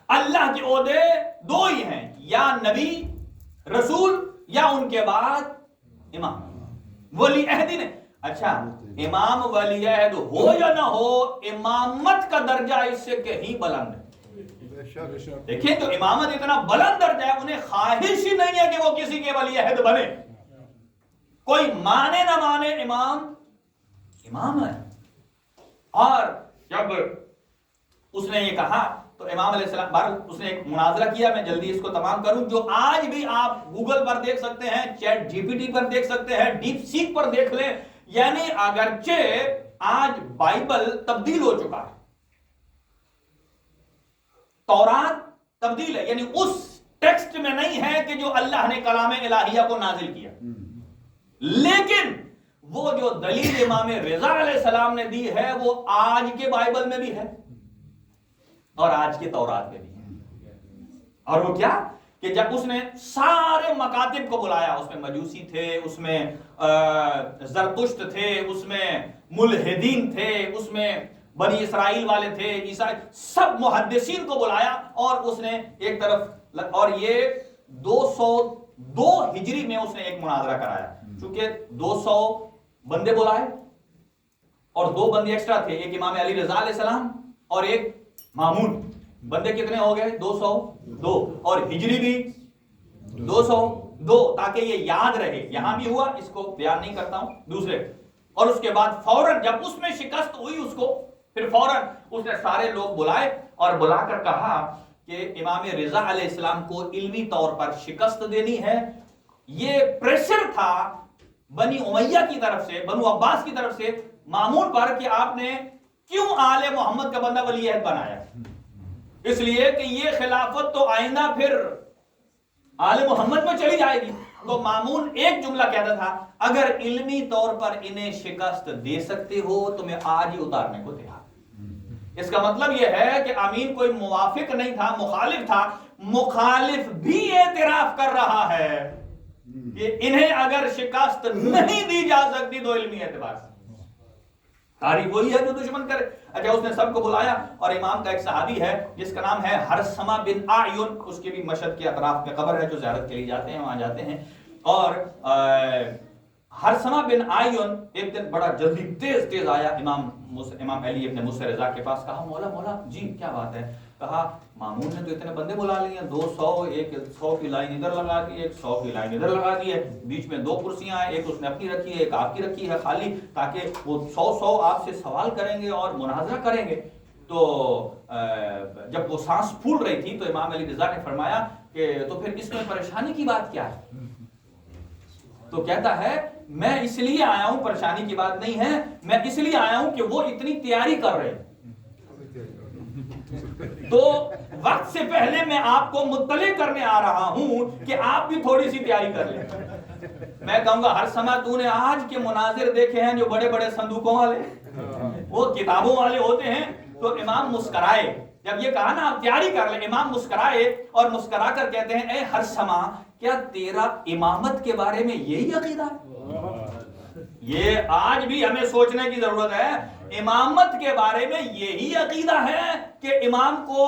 اللہ کے عہدے دو ہی ہیں، یا نبی رسول یا ان کے بعد امام. ولی عہدی نے، اچھا امام ولی عہد ہو یا نہ ہو، امامت کا درجہ اس سے کہیں بلند ہے. دیکھیں تو امامت اتنا بلند درجہ ہے، انہیں خواہش ہی نہیں ہے کہ وہ کسی کے ولی عہد بنے. کوئی مانے نہ مانے امام ہے. اور جب اس نے یہ کہا تو امام علیہ السلام اس نے ایک مناظرہ کیا. میں جلدی اس کو تمام کروں. جو آج بھی آپ گوگل پر دیکھ سکتے ہیں، چیٹ جی پی ٹی پر دیکھ سکتے ہیں، ڈیپ سیک پر دیکھ لیں. یعنی اگرچہ آج بائبل تبدیل ہو چکا ہے، تورات تبدیل ہے، یعنی اس ٹیکسٹ میں نہیں ہے کہ جو اللہ نے کلام الہیہ کو نازل کیا، لیکن وہ جو دلیل امام رضا علیہ السلام نے دی ہے وہ آج کے بائبل میں بھی ہے اور آج کے تورات میں بھی ہے. اور وہ کیا کہ جب اس نے سارے مکاتب کو بلایا، اس میں مجوسی تھے، اس میں زرتشت تھے، اس میں ملحدین تھے، اس میں بنی اسرائیل والے تھے، عیسائی، سب محدثین کو بلایا اور اس نے ایک طرف، اور یہ 202 ہجری میں اس نے ایک مناظرہ کرایا. چونکہ 200 بندے بلائے اور 2 بندے ایکسٹرا تھے، ایک امام علی رضا علیہ السلام اور ایک مامون. بندے کتنے ہو گئے؟ 202. اور ہجری بھی 202، تاکہ یہ یاد رہے. یہاں بھی ہوا، اس کو بیان نہیں کرتا ہوں دوسرے. اور اس کے بعد فوراً جب اس میں شکست ہوئی اس کو، پھر فوراً اس نے سارے لوگ بلائے اور بلا کر کہا کہ امام رضا علیہ السلام کو علمی طور پر شکست دینی ہے. یہ پریشر تھا بنی امیہ کی طرف سے، بنو عباس کی طرف سے مامون پر کہ آپ نے کیوں آل محمد کا بندہ ولی عہد بنایا. اس لیے کہ یہ خلافت تو آئندہ پھر آل محمد میں چلی جائے گی. تو مامون ایک جملہ کہتا تھا، اگر علمی طور پر انہیں شکست دے سکتے ہو تو میں آج ہی اتارنے کو تیار. اس کا مطلب یہ ہے کہ امین کوئی موافق نہیں تھا، مخالف تھا، مخالف بھی اعتراف کر رہا ہے کہ انہیں اگر شکست نہیں دی جا سکتی تو علمی اعتبار سے تاریخ وہی ہے جو دشمن کرے. اچھا اس نے سب کو بلایا اور امام کا ایک صحابی ہے جس کا نام ہے ہرسمہ بن اعین، اس کی بھی مشہد کے اطراف میں قبر ہے، جو زیارت کے لیے جاتے ہیں وہاں جاتے ہیں. اور ہرسمہ بن اعین ایک دن بڑا جلدی تیز آیا امام علی ابن موسیٰ رضا کے پاس. کہا مولا جی کیا بات ہے؟ کہا مامون نے تو اتنے بندے بلا لیے ہیں، 200، ایک 100 کی لائن ادھر لگا دی ہے، ایک 100 کی لائن ادھر لگا دی ہے، بیچ میں 2 کرسیاں ہیں، ایک اس نے اپنی رکھی ہے، ایک آپ کی رکھی ہے خالی، تاکہ وہ 100 آپ سے سوال کریں گے اور مناظرہ کریں گے. تو جب وہ سانس پھول رہی تھی تو امام علی رضا نے فرمایا کہ تو پھر اس میں پریشانی کی بات کیا ہے؟ تو کہتا ہے میں اس لیے آیا ہوں، پریشانی کی بات نہیں ہے، میں اس لیے آیا ہوں کہ وہ اتنی تیاری کر رہے ہیں تو وقت سے پہلے میں آپ کو مطلع کرنے آ رہا ہوں کہ آپ بھی تھوڑی سی تیاری کر لیں. میں کہوں گا ہرسمہ تو نے آج کے مناظر دیکھے ہیں جو بڑے بڑے صندوقوں والے، وہ کتابوں والے ہوتے ہیں. تو امام مسکرائے، جب یہ کہا نا آپ تیاری کر لیں، امام مسکرائے اور مسکرا کر کہتے ہیں اے ہرسمہ کیا تیرا امامت کے بارے میں یہی عقیدہ ہے؟ یہ آج بھی ہمیں سوچنے کی ضرورت ہے. امامت کے بارے میں یہی عقیدہ ہے کہ امام کو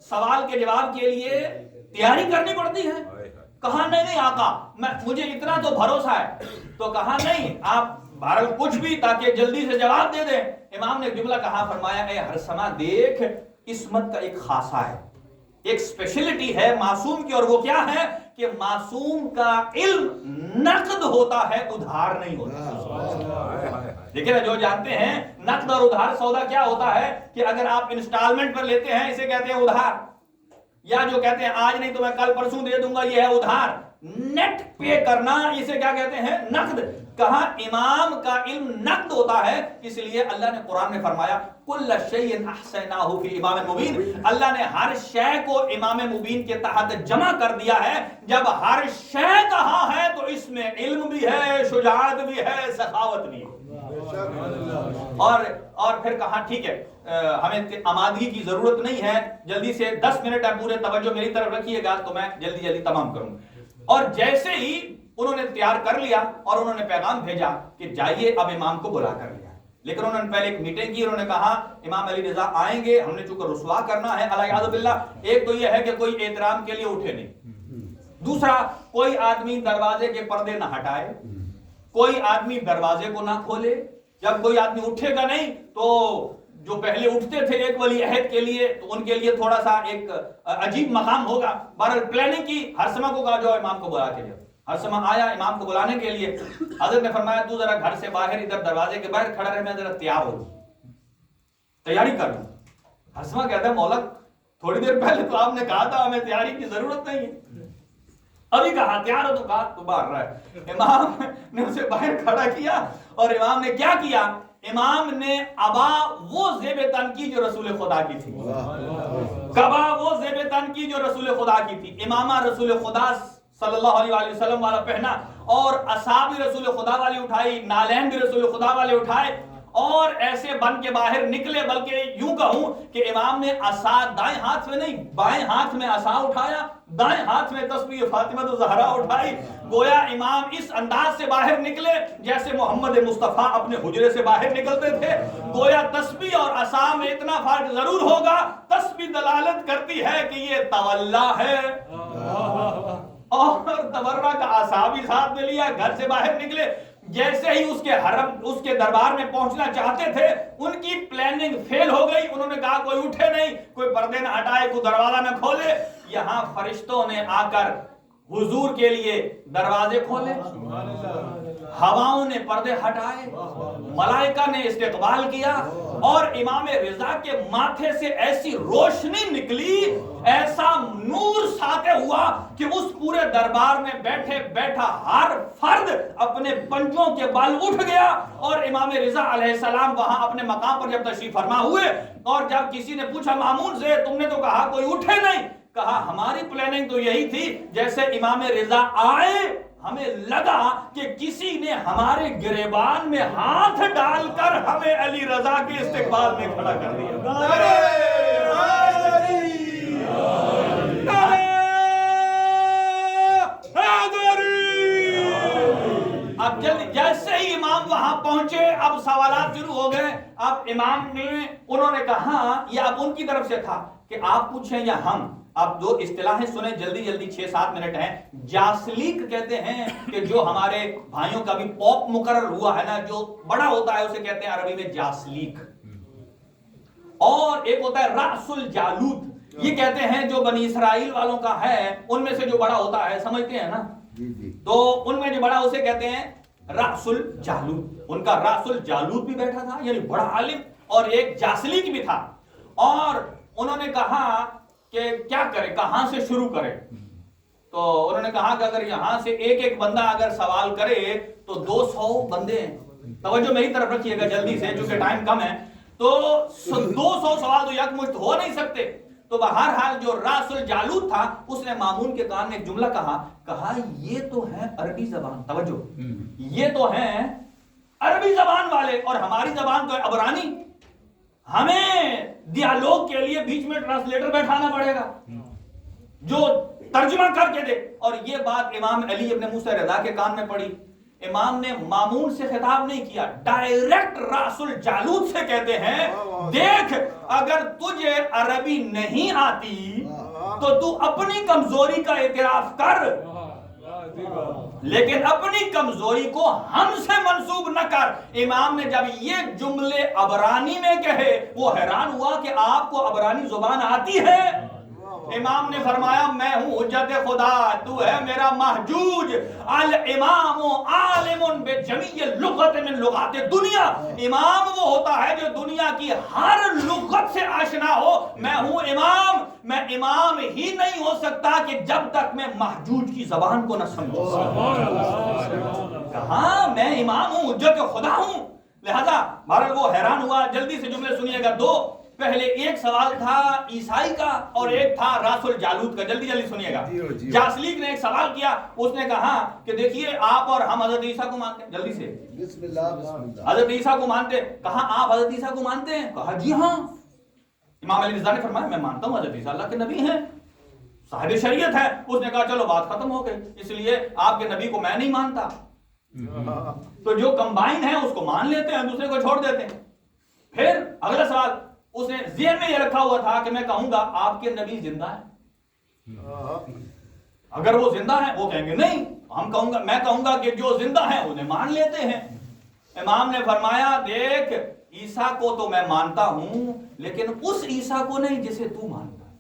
سوال کے جواب کے لیے تیاری کرنی پڑتی ہے؟ کہا نہیں آقا مجھے اتنا تو بھروسہ ہے. تو کہا نہیں آپ بہرحال کچھ بھی تاکہ جلدی سے جواب دے دیں. امام نے جملہ کہا، فرمایا اے ہرسمہ دیکھ عصمت کا ایک خاصہ ہے، ایک اسپیشلٹی ہے معصوم کی، اور وہ کیا ہے کہ معصوم کا علم نقد ہوتا ہے، ادھار نہیں ہوتا. دیکھیں نا جو جانتے ہیں نقد اور ادھار سودا کیا ہوتا ہے کہ اگر آپ انسٹالمنٹ پر لیتے ہیں اسے کہتے ہیں ادھار، یا جو کہتے ہیں آج نہیں تو میں کل پرسوں دے دوں گا یہ ہے ادھار. نیٹ پے کرنا اسے کیا کہتے ہیں؟ نقد. کہا امام کا علم نقد ہوتا ہے، اس لیے اللہ نے قرآن میں فرمایا کل شیء احصیناہ فی امام مبین. اللہ نے ہر شے کو امام مبین کے تحت جمع کر دیا ہے. جب ہر شے کہا ہے تو اس میں علم بھی ہے، شجاعت بھی ہے، سخاوت بھی ہے. اور پھر کہا ٹھیک ہے ہمیں آمادگی کی ضرورت نہیں ہے، جلدی سے 10 منٹ ہے پورے توجہ میری طرف رکھیے گا تو میں جلدی تمام کروں. اور جیسے ہی انہوں نے تیار کر لیا اور انہوں نے پیغام بھیجا کہ جائیے اب امام کو بلا کر لیا. لیکن انہوں نے پہلے ایک میٹنگ کی، انہوں نے کہا امام علی رضا آئیں گے، ہم نے چونکہ رسوا کرنا ہے علیہ باللہ. ایک تو یہ ہے کہ کوئی احترام کے لیے اٹھے نہیں، دوسرا کوئی آدمی دروازے کے پردے نہ ہٹائے، کوئی آدمی دروازے کو نہ کھولے. جب کوئی آدمی اٹھے گا نہیں تو جو پہلے اٹھتے تھے ایک ولی عہد کے لیے تو ان کے لیے تھوڑا سا ایک عجیب مقام ہوگا. بہرحال پلاننگ کی، ہرسمہ کو کہا جو امام کو بلا کے لیا. ہرسمہ آیا امام کو بلانے کے لیے. حضرت نے فرمایا تو ذرا گھر سے باہر ادھر دروازے کے باہر کھڑا رہے، میں ذرا تیار ہو تیاری کر لوں. ہرسمہ کہتا ہے مولا تھوڑی دیر پہلے تو آپ نے کہا تھا ہمیں تیاری کی ضرورت نہیں ہے، ابھی کہا تیار ہو تو کہا تو باہر رہا ہے. امام نے اسے باہر کھڑا کیا اور امام نے کیا کیا؟ امام نے ابا وہ زیب تن کی جو رسول خدا کی تھی، کبا وہ زیب تن کی جو رسول خدا کی تھی، امامہ رسول خدا صلی اللہ علیہ وآلہ وسلم والا پہنا، اور عصا بھی رسول خدا والی اٹھائی، نالین بھی رسول خدا والے اٹھائے، اور ایسے بن کے باہر نکلے. بلکہ یوں کہوں کہ امام نے عصا دائیں ہاتھ میں نہیں بائیں ہاتھ میں عصا اٹھایا، دائیں ہاتھ میں تسبیح فاطمہ الزہرا اٹھائی. گویا امام اس انداز سے باہر نکلے جیسے محمد مصطفیٰ اپنے حجرے سے باہر نکلتے تھے. گویا تسبیح اور عصا میں اتنا فرق ضرور ہوگا، تسبیح دلالت کرتی ہے کہ یہ تولا ہے اور تبرہ کا عصا بھی ساتھ میں لیا، گھر سے باہر نکلے. جیسے ہی اس کے حرم اس کے دربار میں پہنچنا چاہتے تھے ان کی پلاننگ فیل ہو گئی. انہوں نے کہا کوئی اٹھے نہیں، کوئی پردے نہ ہٹائے، کوئی دروازہ نہ کھولے. یہاں فرشتوں نے آ کر حضور کے لیے دروازے کھولے، ہواؤں نے پردے ہٹائے، ملائکہ نے استقبال کیا، اور امام رضا کے ماتھے سے ایسی روشنی نکلی، ایسا نور ساطع ہوا کہ اس پورے دربار میں بیٹھا ہر فرد اپنے پنجوں کے بال اٹھ گیا. اور امام رضا علیہ السلام وہاں اپنے مقام پر جب تشریف فرما ہوئے اور جب کسی نے پوچھا مامون سے تم نے تو کہا کوئی اٹھے نہیں، کہا ہماری پلاننگ تو یہی تھی جیسے امام رضا آئے ہمیں لگا کہ کسی نے ہمارے گریبان میں ہاتھ ڈال کر ہمیں علی رضا کے استقبال میں کھڑا کر دیا۔ اب جلدی جیسے ہی امام وہاں پہنچے اب سوالات شروع ہو گئے۔ اب امام نے انہوں نے کہا یہ اب ان کی طرف سے تھا کہ آپ پوچھیں یا ہم۔ اب دو اصطلاحیں سنیں جلدی جلدی 6-7 منٹ ہیں۔ جاسلیک کہتے ہیں کہ جو ہمارے بھائیوں کا بھی پوپ مقرر ہوا ہے نا جو بڑا ہوتا ہے اسے کہتے ہیں عربی میں جاسلیک، اور ایک ہوتا ہے رأس الجالوت، یہ کہتے ہیں جو بنی اسرائیل والوں کا ہے ان میں سے جو بڑا ہوتا ہے، سمجھتے ہیں نا، تو ان میں جو بڑا اسے کہتے ہیں رأس الجالوت۔ ان کا رأس الجالوت بھی بیٹھا تھا یعنی بڑا عالم، اور ایک جاسلیک بھی تھا، اور انہوں نے کہا کہ کیا کرے، کہاں سے شروع کرے؟ تو انہوں نے کہا کہ اگر یہاں سے ایک ایک بندہ اگر سوال کرے تو 200 بندے ہیں۔ توجہ میری طرف رکھیے گا جلدی سے چونکہ ٹائم کم ہے، تو 200 سوال تو یکمشت ہو نہیں سکتے۔ تو بہرحال جو راس الجالوت تھا اس نے مامون کے کان میں ایک جملہ کہا یہ تو ہے عربی زبان، توجہ، یہ تو ہیں عربی زبان والے اور ہماری زبان تو ہے عبرانی، ہمیں ڈیالوگ کے لیے بیچ میں ٹرانسلیٹر بیٹھانا پڑے گا جو ترجمہ کر کے دے۔ اور یہ بات امام علی ابن موسیٰ رضا کے کان میں پڑی۔ امام نے مامون سے خطاب نہیں کیا، ڈائریکٹ راس الجالوت سے کہتے ہیں دیکھ اگر تجھے عربی نہیں آتی تو تو اپنی کمزوری کا اعتراف کر، لیکن اپنی کمزوری کو ہم سے منسوب نہ کر۔ امام نے جب یہ جملے عبرانی میں کہے وہ حیران ہوا کہ آپ کو عبرانی زبان آتی ہے؟ امام نے فرمایا میں ہوں حجت خدا، تو ہے میرا محجوج، الامام عالم بجمیع لغت من لغات دنیا۔ امام وہ ہوتا ہے جو دنیا کی ہر لغت سے آشنا ہو۔ میں ہوں امام، میں امام ہی نہیں ہو سکتا کہ جب تک میں محجوج کی زبان کو نہ سمجھوں۔ کہاں میں امام ہوں، حجت خدا ہوں۔ لہذا بہرحال وہ حیران ہوا۔ جلدی سے جملے سنیے گا، دو، پہلے ایک سوال تھا عیسائی کا اور ایک تھا راس الجالوت کا، جلدی جلدی سنیے گا۔ جاسلیک نے ایک سوال کیا، اس نے کہا کہ دیکھیے آپ اور ہم حضرت عیسیٰ کو مانتے ہیں، جلدی سے بسم اللہ بسم اللہ، حضرت عیسیٰ کو مانتے ہیں۔ کہا آپ حضرت عیسیٰ کو مانتے ہیں؟ کہا جی ہاں۔ امام علی رضا نے فرمایا میں مانتا ہوں حضرت عیسیٰ اللہ کے نبی ہیں، صاحب شریعت ہے۔ اس نے کہا چلو بات ختم ہو گئی، اس لیے آپ کے نبی کو میں نہیں مانتا، تو جو کمبائن ہے اس کو مان لیتے ہیں، دوسرے کو چھوڑ دیتے ہیں۔ پھر اگلا سوال اس نے ذہن میں یہ رکھا ہوا تھا کہ میں کہوں گا آپ کے نبی زندہ ہیں، اگر وہ زندہ ہیں وہ کہیں گے نہیں، میں کہوں گا کہ جو زندہ ہیں انہیں مان لیتے ہیں۔ امام نے فرمایا دیکھ عیسیٰ کو تو میں مانتا ہوں لیکن اس عیسیٰ کو نہیں جسے تو مانتا ہے۔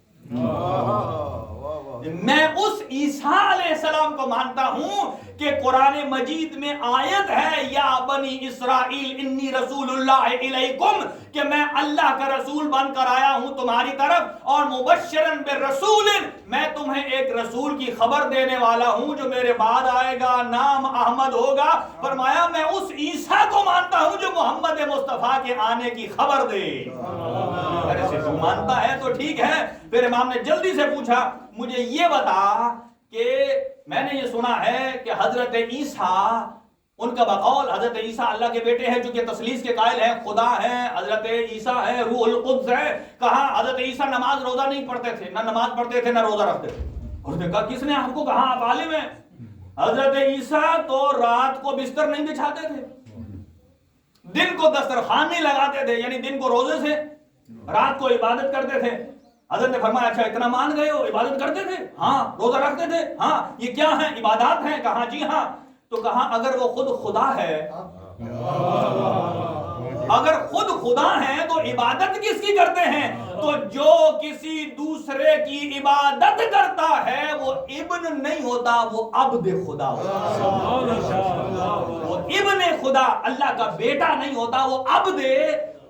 میں اس عیسیٰ علیہ السلام کو مانتا ہوں کہ قرآن مجید میں آیت ہے یا بنی اسرائیل انی رسول اللہ علیکم، کہ میں اللہ کا رسول بن کر آیا ہوں تمہاری طرف، اور مبشرن بالرسول، میں تمہیں ایک رسول کی خبر دینے والا ہوں جو میرے بعد آئے گا، نام احمد ہوگا۔ فرمایا میں اس عیسیٰ کو مانتا ہوں جو محمد مصطفیٰ کے آنے کی خبر دے۔ اگر اسے تو مانتا ہے تو ٹھیک ہے۔ پھر امام نے جلدی سے پوچھا مجھے یہ بتا کہ میں نے یہ سنا ہے کہ حضرت عیسیٰ، ان کا بقول حضرت عیسیٰ اللہ کے بیٹے ہیں چونکہ تثلیث کے قائل ہیں، خدا ہیں، حضرت عیسیٰ ہے، روح القدس ہے۔ کہا حضرت عیسیٰ نماز روزہ نہیں پڑھتے تھے، نہ نماز پڑھتے تھے نہ روزہ رکھتے تھے۔ اس نے کہا کس نے آپ کو کہا آپ عالم ہیں؟ حضرت عیسیٰ تو رات کو بستر نہیں بچھاتے تھے، دن کو دسترخوان نہیں لگاتے تھے، یعنی دن کو روزے سے، رات کو عبادت کرتے تھے۔ حضرت نے فرمایا اچھا اتنا مان گئے ہو، عبادت کرتے تھے؟ ہاں۔ روزہ رکھتے تھے؟ ہاں۔ یہ کیا ہیں؟ عبادات ہیں؟ کہا جی ہاں۔ تو کہا اگر وہ خود خدا ہے، اگر خود خدا ہیں تو عبادت کس کی کرتے ہیں؟ تو جو کسی دوسرے کی عبادت کرتا ہے وہ ابن نہیں ہوتا، وہ عبد خدا ہوتا۔ وہ ابن خدا، اللہ کا بیٹا نہیں ہوتا، وہ عبد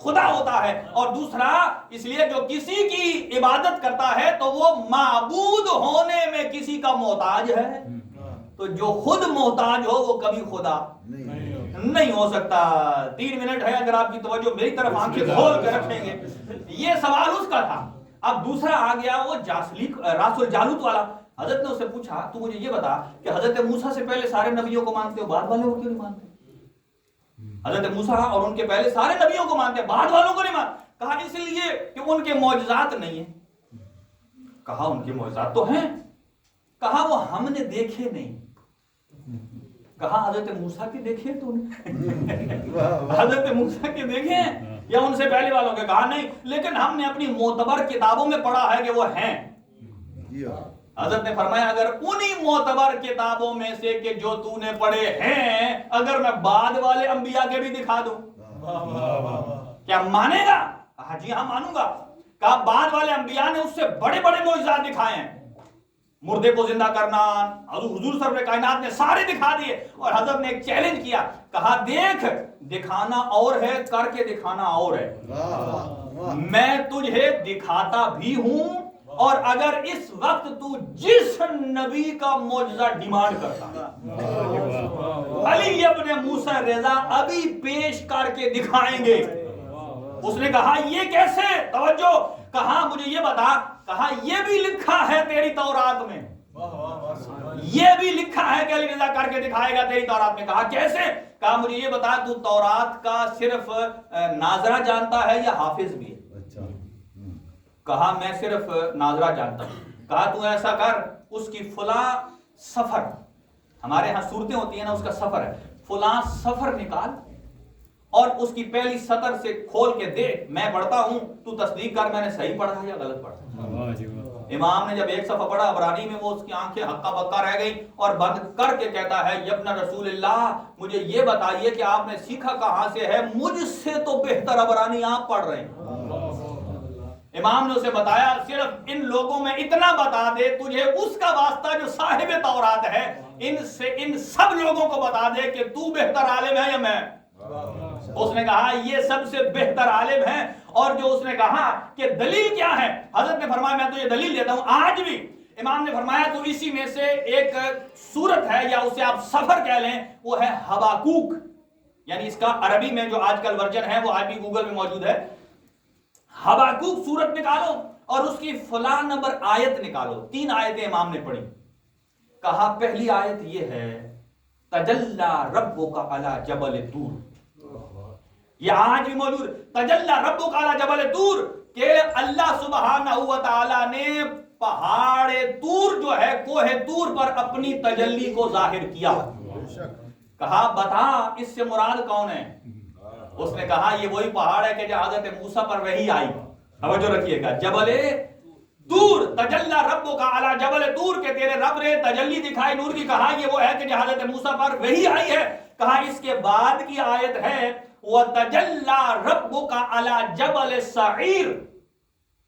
خدا ہوتا ہے۔ اور دوسرا اس لیے جو کسی کی عبادت کرتا ہے تو وہ معبود ہونے میں کسی کا محتاج ہے، تو جو خود محتاج ہو وہ کبھی خدا نہیں ہو سکتا۔ 3 منٹ ہے، اگر آپ کی توجہ میری طرف آنکھیں کھول کے رکھیں گے۔ یہ سوال اس کا تھا۔ اب دوسرا آ گیا وہ جاسلیک راس الجالوت والا۔ حضرت نے اسے پوچھا تو مجھے یہ بتا کہ حضرت موسیٰ سے پہلے سارے نبیوں کو مانتے ہو، بعد والوں کو کیوں نہیں مانتے؟ حضرت موسیٰ اور ان کے پہلے سارے نبیوں کو مانتے ہیں، بعد والوں کو نہیں مانتے۔ کہا اس لیے کہ ان کے معجزات نہیں ہیں۔ کہا ان کے معجزات تو ہیں، کہا وہ ہم نے دیکھے نہیں۔ کہا حضرت موسیٰ کے دیکھے تو حضرت موسیٰ کے دیکھے ہیں یا ان سے پہلے والوں کے؟ کہا نہیں، لیکن ہم نے اپنی معتبر کتابوں میں پڑھا ہے کہ وہ ہیں۔ حضرت نے فرمایا اگر انہی معتبر کتابوں میں سے کہ جو تو نے پڑھے ہیں اگر میں بعد والے انبیاء کے بھی دکھا دوں کیا مانے گا؟ کہا جی ہاں مانوں گا۔ کہا بعد والے انبیاء نے اس سے بڑے بڑے معجزات دکھائے ہیں، مردے کو زندہ کرنا، حضور سرور کائنات نے سارے دکھا دیے۔ اور حضرت نے ایک چیلنج کیا، کہا دیکھ دکھانا اور ہے، کر کے دکھانا اور ہے۔ میں تجھے دکھاتا بھی ہوں، اور اگر اس وقت تو جس نبی کا معجزہ ڈیمانڈ کرتا علی ابن موسیٰ رضا ابھی پیش کر کے دکھائیں گے۔ اس نے کہا یہ کیسے؟ توجہ، کہا مجھے یہ بتا، کہا یہ بھی لکھا ہے تیری تورات میں، یہ بھی لکھا ہے کہ علی رضا کر کے دکھائے گا تیری تورات میں۔ کہا کیسے؟ کہا مجھے یہ بتا تو تورات کا صرف ناظرہ جانتا ہے یا حافظ بھی ہے؟ کہا میں صرف ناظرہ جانتا ہوں۔ کہا تو ایسا کر، اس کی فلاں سفر، ہمارے ہاں صورتیں ہوتی ہیں نا، اس کا سفر ہے، فلاں سفر نکال اور اس کی پہلی سطر سے کھول کے دیکھ، میں پڑھتا ہوں تو تصدیق کر میں نے صحیح پڑھا یا غلط پڑھا۔ امام نے جب ایک صفحہ پڑھا عبرانی میں، وہ اس کی آنکھیں ہکا بکا رہ گئی اور بند کر کے کہتا ہے ابن رسول اللہ مجھے یہ بتائیے کہ آپ نے سیکھا کہاں سے ہے؟ مجھ سے تو بہتر عبرانی آپ پڑھ رہے ہیں۔ امام نے اسے بتایا صرف ان لوگوں میں اتنا بتا دے، تجھے اس کا واسطہ جو صاحب تورات ہے ان سب لوگوں کو بتا دے کہ تو بہتر عالم ہے یا میں۔ اس نے کہا یہ سب سے بہتر عالم ہے۔ اور جو اس نے کہا کہ دلیل کیا ہے، حضرت نے فرمایا میں تجھے دلیل دیتا ہوں آج بھی۔ امام نے فرمایا تو اسی میں سے ایک سورت ہے یا اسے آپ سفر کہہ لیں، وہ ہے حباکوک، یعنی اس کا عربی میں جو آج کل ورژن ہے وہ آج بھی گوگل میں موجود ہے۔ حباکوک سورت نکالو اور اس کی فلاں نمبر آیت نکالو۔ 3 آیتیں امام نے پڑھی۔ کہا پہلی آیت یہ ہے تجلی ربک علی جبل طور، یہ آج بھی موجود، تجلی ربک علی جبل طور، کہ اللہ سبحانہ و تعالی نے پہاڑ طور جو ہے کوہ طور پر اپنی تجلی کو ظاہر کیا۔ کہا بتا اس سے مراد کون ہے؟ اس نے کہا یہ وہی پہاڑ ہے کہ جو حضرت موسیٰ پر وحی آئی۔ توجہ رکھیے گا، جبل طور، تجلی ربک علی جبل طور، کہ تیرے رب نے تجلی دکھائی نور کی۔ کہا یہ وہ ہے کہ جو حضرت موسیٰ پر وحی آئی ہے۔ کہا اس کے بعد کی آیت ہے وَتَجَلَّى رَبُّكَ عَلَى جَبَلِ سَعِيرٍ،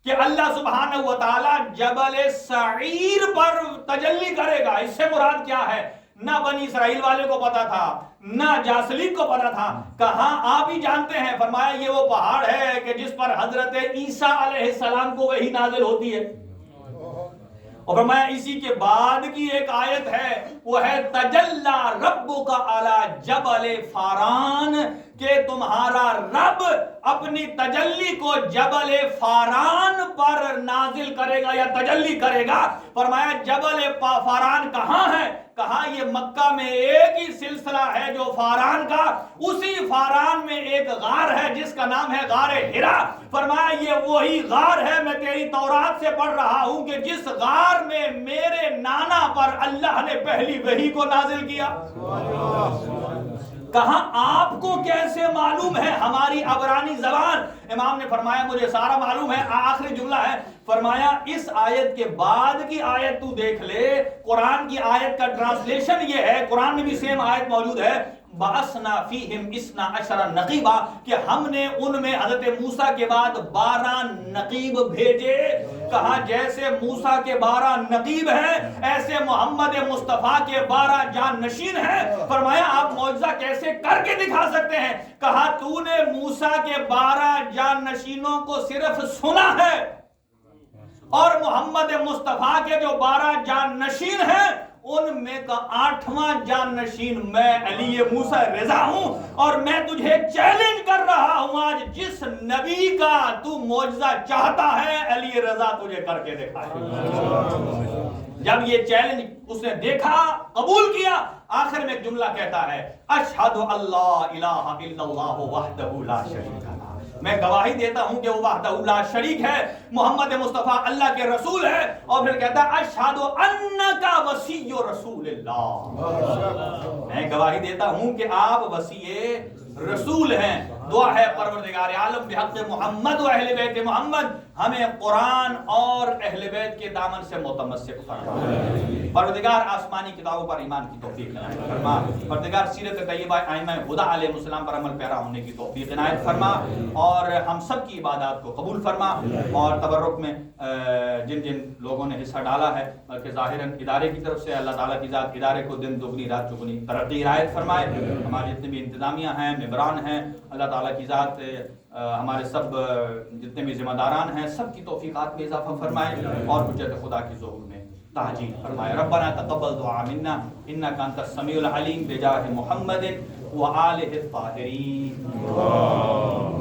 کہ اللہ سبحانہ و تعالی جبل سعیر پر تجلی کرے گا۔ اس سے مراد کیا ہے؟ نہ بنی اسرائیل والے کو پتا تھا، نہ جاسلیق کو پتا تھا۔ کہاں آپ ہی جانتے ہیں، فرمایا یہ وہ پہاڑ ہے کہ جس پر حضرت عیسیٰ علیہ السلام کو وحی نازل ہوتی ہے۔ اور فرمایا اسی کے بعد کی ایک آیت ہے وہ ہے تجلی ربک علی جبل فاران، کہ تمہارا رب اپنی تجلی کو جبل فاران پر نازل کرے گا یا تجلی کرے گا۔ فرمایا جبل فاران کہاں ہے؟ کہا یہ مکہ میں ایک ہی سلسلہ ہے جو فاران کا، اسی فاران میں ایک غار ہے جس کا نام ہے غار ہرا۔ فرمایا یہ وہی غار ہے، میں تیری تورات سے پڑھ رہا ہوں، کہ جس غار میں میرے نانا پر اللہ نے پہلی وحی کو نازل کیا۔ کہا آپ کو کیسے معلوم ہے ہماری عبرانی زبان؟ امام نے فرمایا مجھے سارا معلوم ہے۔ آخری جملہ ہے، فرمایا اس آیت کے بعد کی آیت تو دیکھ لے، قرآن کی آیت کا ٹرانسلیشن یہ ہے، قرآن میں بھی سیم آیت موجود ہے، بَعَثْنَا فِيهِمْ 12 نقیبا، کہ ہم نے ان میں حضرت موسیٰ کے بعد 12 نقیب بھیجے۔ کہا جیسے موسیٰ کے 12 نقیب ہیں ایسے محمد مصطفیٰ کے 12 جان نشین ہیں۔ فرمایا آپ معجزہ کیسے کر کے دکھا سکتے ہیں؟ کہا تو نے موسیٰ کے 12 جان نشینوں کو صرف سنا ہے، اور محمد مصطفیٰ کے جو 12 جان نشین ہیں ان میں کا 8واں جان نشین میں علی موسیٰ رضا ہوں، اور میں تجھے چیلنج کر رہا ہوں آج جس نبی کا تو معجزہ چاہتا ہے علی رضا تجھے کر کے دکھائے۔ جب یہ چیلنج اس نے دیکھا قبول کیا آخر میں ایک جملہ کہتا ہے اشہد اللہ الہ الا اللہ وحدہ لا شریک لہ، میں گواہی دیتا ہوں کہ وہ وحدہ لا شریک ہے، محمد مصطفیٰ اللہ کے رسول ہے، اور پھر کہتا ہے اشہد انک وصی رسول اللہ، میں گواہی دیتا ہوں کہ آپ وصی رسول ہیں۔ دعا ہے پروردگار عالم بحق محمد و اہل بیت محمد ہمیں قرآن اور اہل بیت کے دامن سے متمسک فرما، پروردگار آسمانی کتابوں پر ایمان کی توفیق عنایت فرما، پروردگار سیرت طیبہ ائمہ خدا علیہ السلام پر عمل پیرا ہونے کی توفیق عنایت فرما، اور ہم سب کی عبادات کو قبول فرما، اور تبرک میں جن جن لوگوں نے حصہ ڈالا ہے بلکہ ظاہراً ادارے کی طرف سے اللہ تعالیٰ کی ذات ادارے کو دن دگنی رات چگنی ترقی عنایت فرمائے، ہمارے جتنے بھی انتظامیہ ہیں ممبران ہیں اللہ تعالیٰ کی ذات ہمارے سب جتنے بھی ذمہ داران ہیں سب کی توفیقات میں اضافہ فرمائے اور حجت خدا کی ظہور میں تعجیل فرمائے۔ ربنا تقبل دعا منا انک انت السمیع العلیم بجاہ محمد وآلہ الطاہرین۔